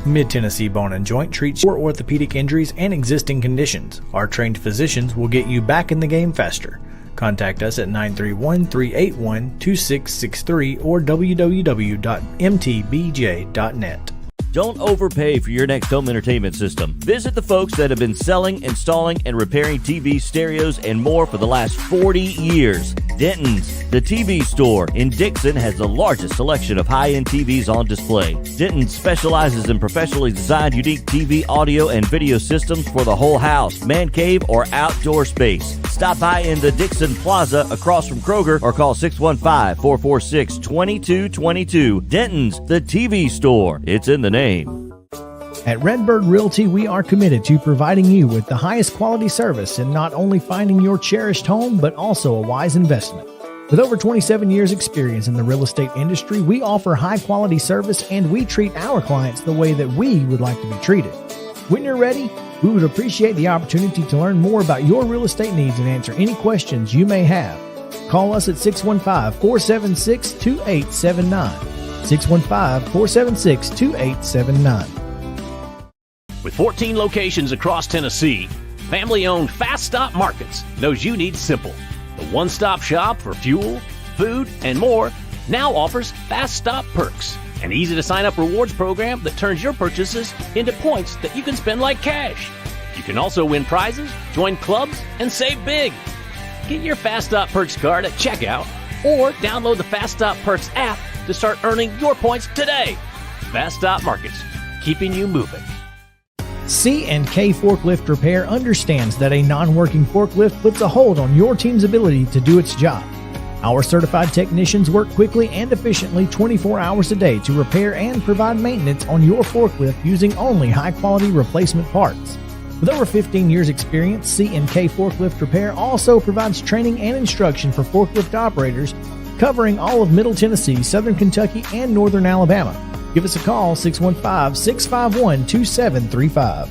Mid-Tennessee Bone and Joint treats your orthopedic injuries and existing conditions. Our trained physicians will get you back in the game faster. Contact us at 931-381-2663 or www.mtbj.net. Don't overpay for your next home entertainment system. Visit the folks that have been selling, installing, and repairing TVs, stereos, and more for the last 40 years. Denton's, the TV store in Dixon, has the largest selection of high-end TVs on display. Denton specializes in professionally designed unique TV, audio, and video systems for the whole house, man cave, or outdoor space. Stop by in the Dixon Plaza across from Kroger or call 615-446-2222. Denton's, the TV store. It's in the name. At Redbird Realty, we are committed to providing you with the highest quality service in not only finding your cherished home, but also a wise investment. With over 27 years experience in the real estate industry, we offer high quality service and we treat our clients the way that we would like to be treated. When you're ready, we would appreciate the opportunity to learn more about your real estate needs and answer any questions you may have. Call us at 615-476-2879. 615-476-2879. With 14 locations across Tennessee, family-owned Fast Stop Markets knows you need simple. The one-stop shop for fuel, food, and more now offers Fast Stop Perks, an easy-to-sign-up rewards program that turns your purchases into points that you can spend like cash. You can also win prizes, join clubs, and save big. Get your Fast Stop Perks card at checkout or download the Fast Stop Perks app to start earning your points today. Fast Stop Markets, keeping you moving. C&K Forklift Repair understands that a non-working forklift puts a hold on your team's ability to do its job. Our certified technicians work quickly and efficiently 24 hours a day to repair and provide maintenance on your forklift using only high-quality replacement parts. With over 15 years experience, C&K Forklift Repair also provides training and instruction for forklift operators covering all of Middle Tennessee, Southern Kentucky, and Northern Alabama. Give us a call, 615-651-2735.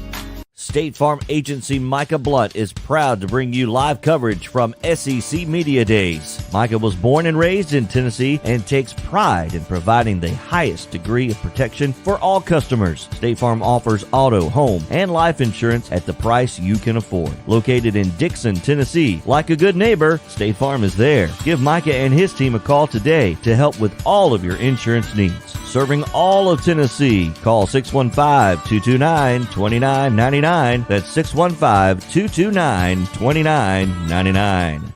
State Farm Agency Micah Blunt is proud to bring you live coverage from SEC Media Days. Micah was born and raised in Tennessee and takes pride in providing the highest degree of protection for all customers. State Farm offers auto, home, and life insurance at the price you can afford. Located in Dixon, Tennessee, like a good neighbor, State Farm is there. Give Micah and his team a call today to help with all of your insurance needs. Serving all of Tennessee, call 615-229-2999. That's 615-229-2999.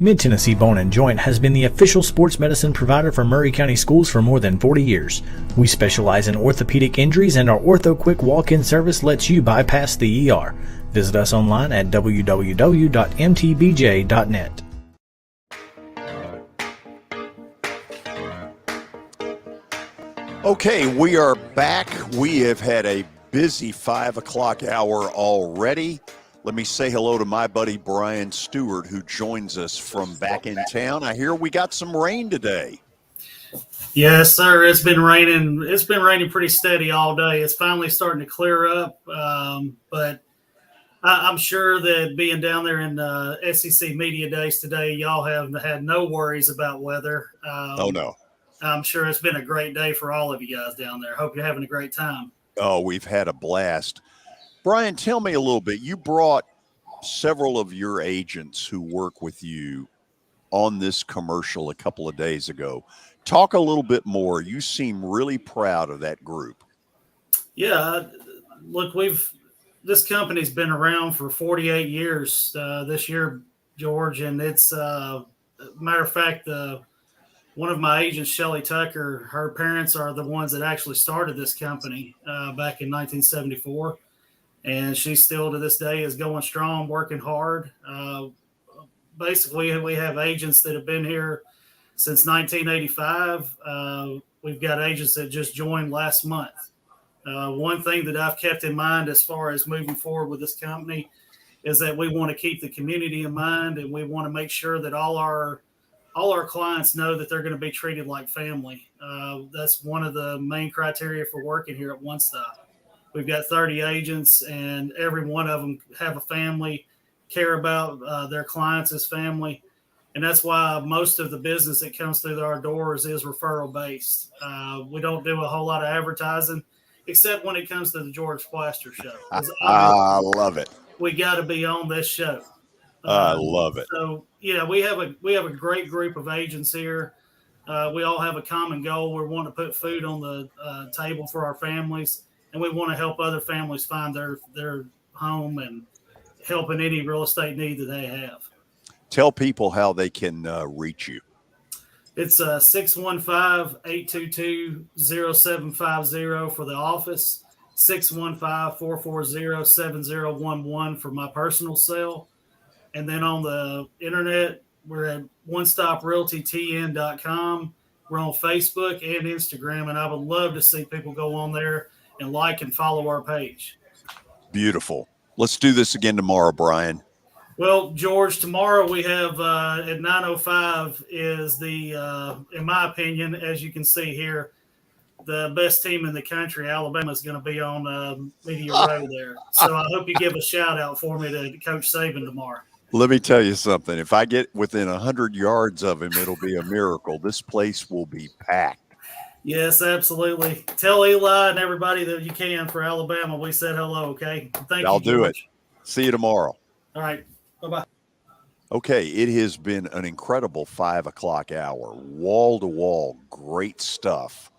Mid-Tennessee Bone & Joint has been the official sports medicine provider for Maury County Schools for more than 40 years. We specialize in orthopedic injuries, and our Ortho Quick walk-in service lets you bypass the ER. Visit us online at www.mtbj.net. Okay, we are back. We have had a busy 5 o'clock hour already. Let me say hello to my buddy Brian Stewart, who joins us from back in town. I hear we got some rain today. Yes, sir. It's been raining. It's been raining pretty steady all day. It's finally starting to clear up, but I'm sure that being down there in SEC Media Days today, y'all have had no worries about weather. Oh, no. I'm sure it's been a great day for all of you guys down there. Hope you're having a great time. Oh, we've had a blast. Brian, tell me a little bit. You brought several of your agents who work with you on this commercial a couple of days ago. Talk a little bit more. You seem really proud of that group. Yeah, look, this company's been around for 48 years this year, George, and it's matter of fact, one of my agents, Shelly Tucker, her parents are the ones that actually started this company back in 1974. And she still to this day is going strong, working hard. Basically, we have agents that have been here since 1985. We've got agents that just joined last month. One thing that I've kept in mind as far as moving forward with this company is that we want to keep the community in mind, and we want to make sure that all our clients know that they're going to be treated like family. That's one of the main criteria for working here at One Stop. We've got 30 agents, and every one of them have a family, care about their clients as family. And that's why most of the business that comes through our doors is referral based. We don't do a whole lot of advertising, except when it comes to the George Plaster Show. I love it. We got to be on this show. I love it. So yeah, we have a great group of agents here. We all have a common goal. We want to put food on the table for our families, and we want to help other families find their home and help in any real estate need that they have. Tell people how they can reach you. It's 615-822-0750 for the office, 615-440-7011 for my personal cell. And then on the internet, we're at OneStopRealtyTN.com. We're on Facebook and Instagram, and I would love to see people go on there and like and follow our page. Beautiful. Let's do this again tomorrow, Brian. Well, George, tomorrow we have at 9:05 is the, in my opinion, as you can see here, the best team in the country. Alabama is going to be on Media Row there. So I hope you give a shout out for me to Coach Saban tomorrow. Let me tell you something. If I get within 100 yards of him, it'll be a miracle. This place will be packed. Yes, absolutely. Tell Eli and everybody that you can for Alabama we said hello, okay? Thank you, I'll do it. George. See you tomorrow. All right. Bye-bye. Okay, it has been an incredible 5 o'clock hour. Wall to wall, great stuff.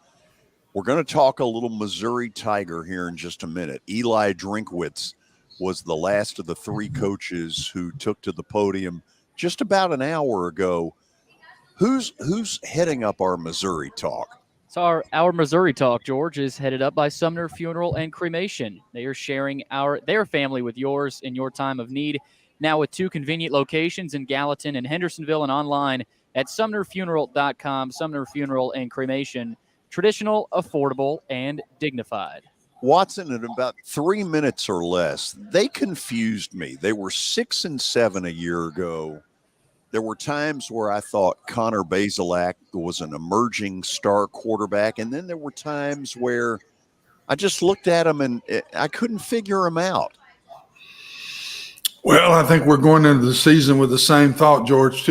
We're going to talk a little Missouri Tiger here in just a minute. Eli Drinkwitz was the last of the three coaches who took to the podium just about an hour ago. Who's heading up our Missouri talk? So our Missouri talk, George, is headed up by Sumner Funeral and Cremation. They are sharing their family with yours in your time of need. Now with 2 convenient locations in Gallatin and Hendersonville, and online at sumnerfuneral.com. Sumner Funeral and Cremation, traditional, affordable, and dignified. Watson, in about 3 minutes or less, they confused me. They were 6-7 a year ago. There were times where I thought Connor Bazelak was an emerging star quarterback, and then there were times where I just looked at him and I couldn't figure him out. Well, I think we're going into the season with the same thought, George.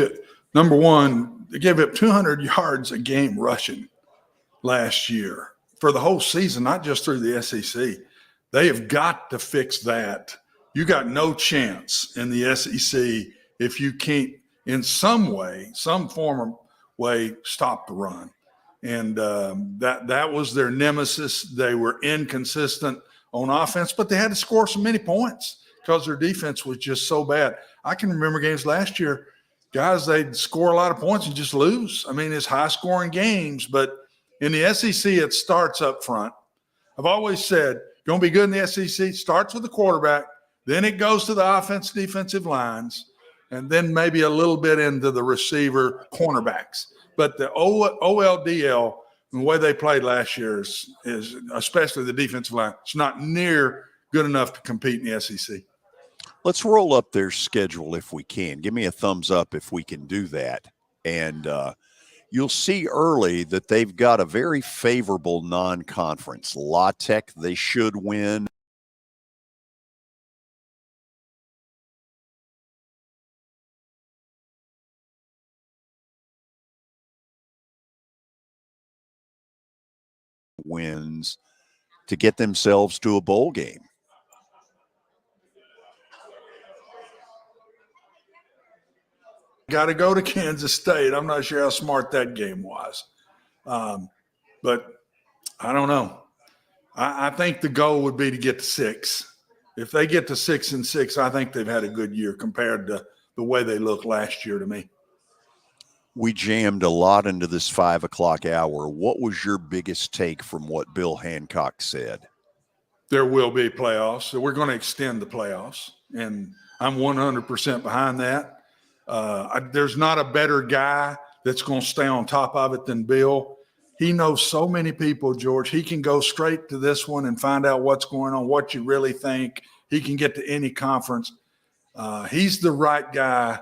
Number one, they gave up 200 yards a game rushing last year for the whole season, not just through the SEC. They have got to fix that. You got no chance in the SEC if you can't, in some way, some form of way, stop the run. And that was their nemesis. They were inconsistent on offense, but they had to score so many points because their defense was just so bad. I can remember games last year, guys, they score a lot of points and just lose. I mean, it's high-scoring games, but in the SEC, it starts up front. I've always said, going to be good in the SEC, starts with the quarterback, then it goes to the offense, defensive lines, and then maybe a little bit into the receiver cornerbacks. But the OLDL, the way they played last year is especially the defensive line, it's not near good enough to compete in the SEC. Let's roll up their schedule if we can. Give me a thumbs up if we can do that. And you'll see early that they've got a very favorable non-conference. La Tech, they should win. Wins to get themselves to a bowl game. Got to go to Kansas State. I'm not sure how smart that game was. But I don't know. I think the goal would be to get to 6. If they get to 6-6, I think they've had a good year compared to the way they looked last year to me. We jammed a lot into this 5 o'clock hour. What was your biggest take from what Bill Hancock said? There will be playoffs. So we're going to extend the playoffs. And I'm 100% behind that. There's not a better guy that's going to stay on top of it than Bill. He knows so many people, George. He can go straight to this one and find out what's going on, what you really think. He can get to any conference. He's the right guy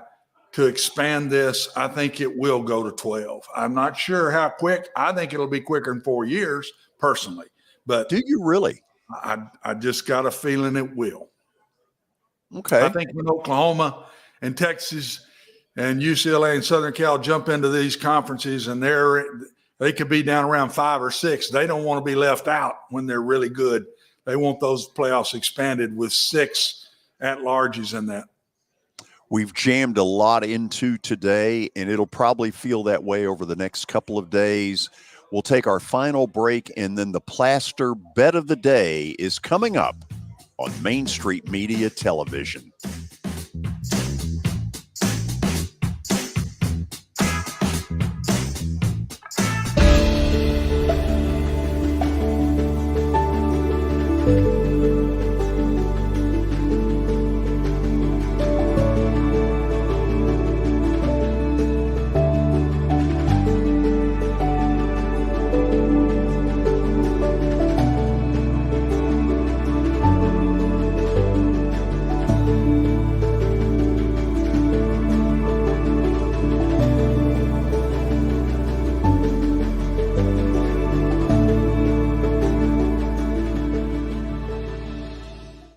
to expand this. I think it will go to 12. I'm not sure how quick. I think it'll be quicker than 4 years, personally. But do you really? I just got a feeling it will. Okay. I think when Oklahoma and Texas and UCLA and Southern Cal jump into these conferences and they could be down around 5 or 6. They don't want to be left out when they're really good. They want those playoffs expanded with 6 at-larges in that. We've jammed a lot into today, and it'll probably feel that way over the next couple of days. We'll take our final break, and then the Plaster Bet of the Day is coming up on Main Street Media Television.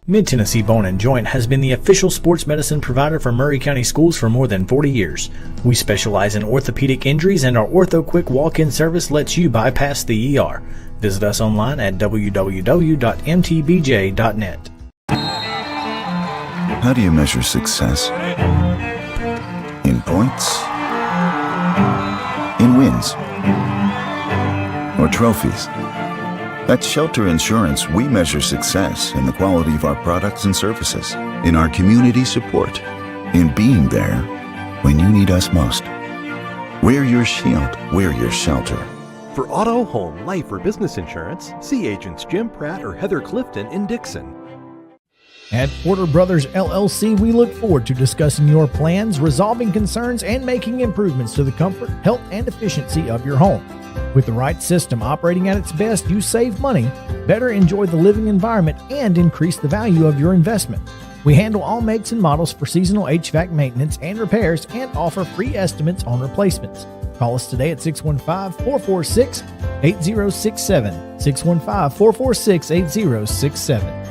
Mid-Tennessee Bone & Joint has been the official sports medicine provider for Maury County Schools for more than 40 years. We specialize in orthopedic injuries, and our Ortho Quick walk-in service lets you bypass the ER. Visit us online at www.mtbj.net. How do you measure success? In points? In wins? Or trophies? At Shelter Insurance, we measure success in the quality of our products and services, in our community support, in being there when you need us most. We're your shield, we're your shelter. For auto, home, life, or business insurance, see agents Jim Pratt or Heather Clifton in Dixon. At Porter Brothers LLC, we look forward to discussing your plans, resolving concerns, and making improvements to the comfort, health, and efficiency of your home. With the right system operating at its best, you save money, better enjoy the living environment, and increase the value of your investment. We handle all makes and models for seasonal HVAC maintenance and repairs and offer free estimates on replacements. Call us today at 615-446-8067, 615-446-8067.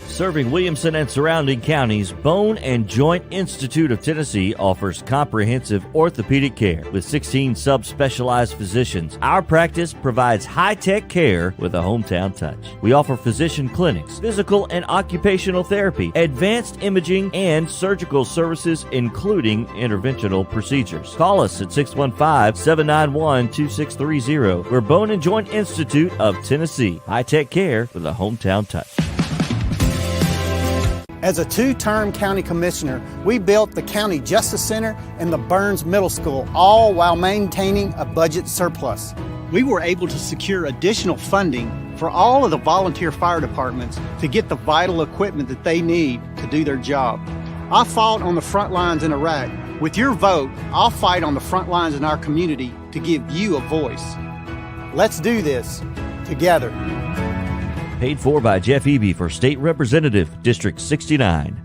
Serving Williamson and surrounding counties, Bone and Joint Institute of Tennessee offers comprehensive orthopedic care with 16 subspecialized physicians. Our practice provides high-tech care with a hometown touch. We offer physician clinics, physical and occupational therapy, advanced imaging, and surgical services, including interventional procedures. Call us at 615-791-2630. We're Bone and Joint Institute of Tennessee. High-tech care with a hometown touch. As a two-term county commissioner, we built the County Justice Center and the Burns Middle School, all while maintaining a budget surplus. We were able to secure additional funding for all of the volunteer fire departments to get the vital equipment that they need to do their job. I fought on the front lines in Iraq. With your vote, I'll fight on the front lines in our community to give you a voice. Let's do this together. Paid for by Jeff Eby for State Representative, District 69.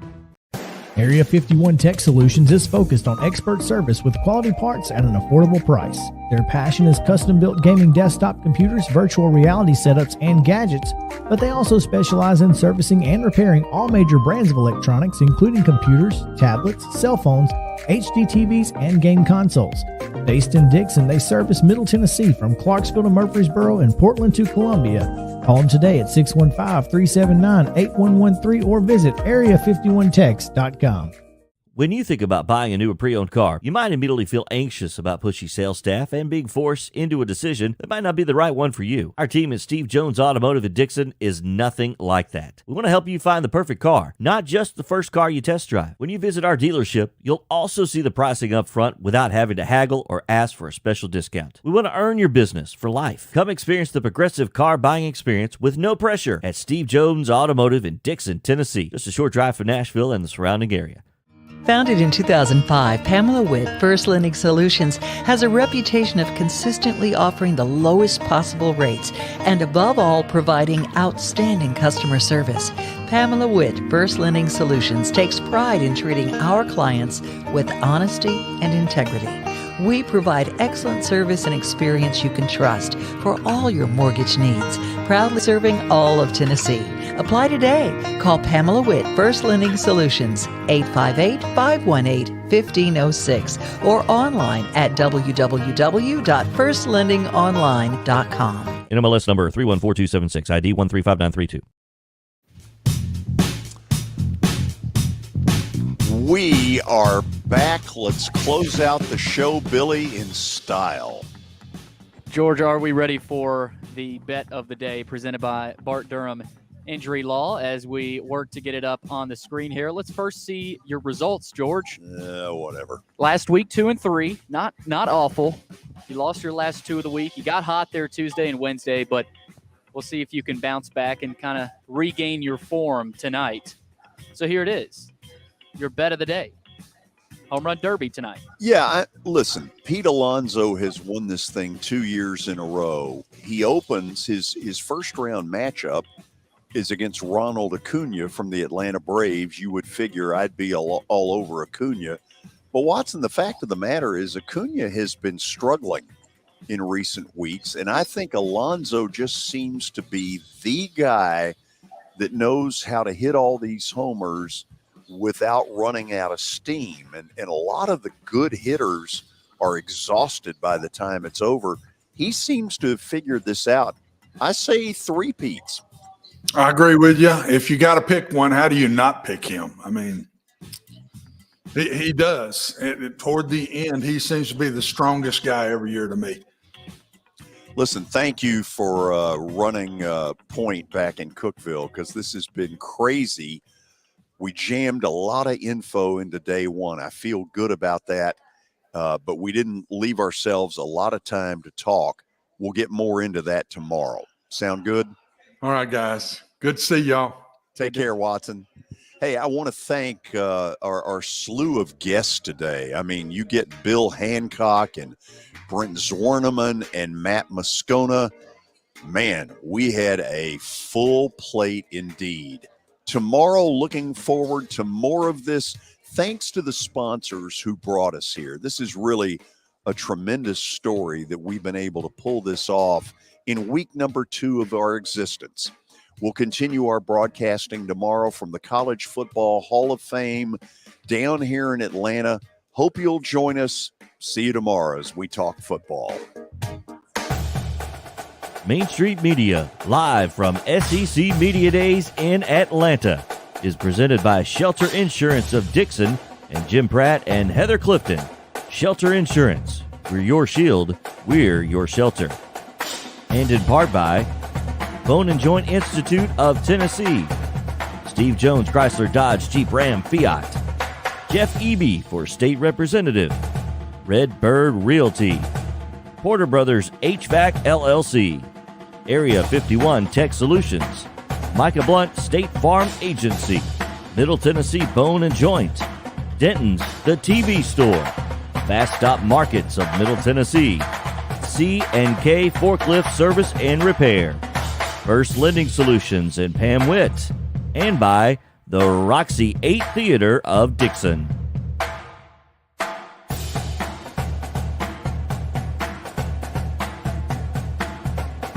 Area 51 Tech Solutions is focused on expert service with quality parts at an affordable price. Their passion is custom-built gaming desktop computers, virtual reality setups, and gadgets, but they also specialize in servicing and repairing all major brands of electronics, including computers, tablets, cell phones, HD TVs, and game consoles. Based in Dixon, they service Middle Tennessee from Clarksville to Murfreesboro and Portland to Columbia. Call them today at 615-379-8113 or visit area51tex.com. When you think about buying a new or pre-owned car, you might immediately feel anxious about pushy sales staff and being forced into a decision that might not be the right one for you. Our team at Steve Jones Automotive in Dixon is nothing like that. We want to help you find the perfect car, not just the first car you test drive. When you visit our dealership, you'll also see the pricing up front without having to haggle or ask for a special discount. We want to earn your business for life. Come experience the progressive car buying experience with no pressure at Steve Jones Automotive in Dixon, Tennessee, just a short drive from Nashville and the surrounding area. Founded in 2005, Pamela Witt, First Lending Solutions, has a reputation of consistently offering the lowest possible rates and, above all, providing outstanding customer service. Pamela Witt, First Lending Solutions, takes pride in treating our clients with honesty and integrity. We provide excellent service and experience you can trust for all your mortgage needs, proudly serving all of Tennessee. Apply today. Call Pamela Witt, First Lending Solutions, 858-518-1506, or online at www.firstlendingonline.com. NMLS number 314276, ID 135932. We are back. Let's close out the show, Billy, in style. George, are we ready for the bet of the day presented by Bart Durham Injury Law as we work to get it up on the screen here? Let's first see your results, George. Whatever. Last week, 2-3. Not awful. You lost your last two of the week. You got hot there Tuesday and Wednesday, but we'll see if you can bounce back and kind of regain your form tonight. So here it is. Your bet of the day. Home Run Derby tonight. Yeah, listen, Pete Alonso has won this thing 2 years in a row. He opens his first round matchup is against Ronald Acuna from the Atlanta Braves. You would figure I'd be all over Acuna. But Watson, the fact of the matter is Acuna has been struggling in recent weeks, and I think Alonso just seems to be the guy that knows how to hit all these homers without running out of steam. And a lot of the good hitters are exhausted by the time it's over. He seems to have figured this out. I say three-peats. I agree with you. If you got to pick one, how do you not pick him? I mean, he does. Toward the end, he seems to be the strongest guy every year to me. Listen, thank you for running point back in Cookeville, because this has been crazy. We jammed a lot of info into day one. I feel good about that, but we didn't leave ourselves a lot of time to talk. We'll get more into that tomorrow. Sound good? All right, guys. Good to see y'all. Take care, Watson. Hey, I want to thank our slew of guests today. I mean, you get Bill Hancock and Brent Zwerneman and Matt Moscona. Man, we had a full plate indeed. Tomorrow, looking forward to more of this. Thanks to the sponsors who brought us here. This is really a tremendous story that we've been able to pull this off in week number 2 of our existence. We'll continue our broadcasting tomorrow from the College Football Hall of Fame down here in Atlanta. Hope you'll join us. See you tomorrow as we talk football. Main Street Media, live from SEC Media Days in Atlanta, is presented by Shelter Insurance of Dixon and Jim Pratt and Heather Clifton. Shelter Insurance. We're your shield. We're your shelter. And in part by Bone and Joint Institute of Tennessee, Steve Jones Chrysler Dodge Jeep Ram Fiat, Jeff Eby for State Representative, Red Bird Realty, Porter Brothers HVAC LLC, Area 51 Tech Solutions, Micah Blunt State Farm Agency, Middle Tennessee Bone and Joint, Denton's The TV Store, Fast Stop Markets of Middle Tennessee, C&K Forklift Service and Repair, First Lending Solutions and Pam Witt, and by the Roxy 8 Theater of Dixon.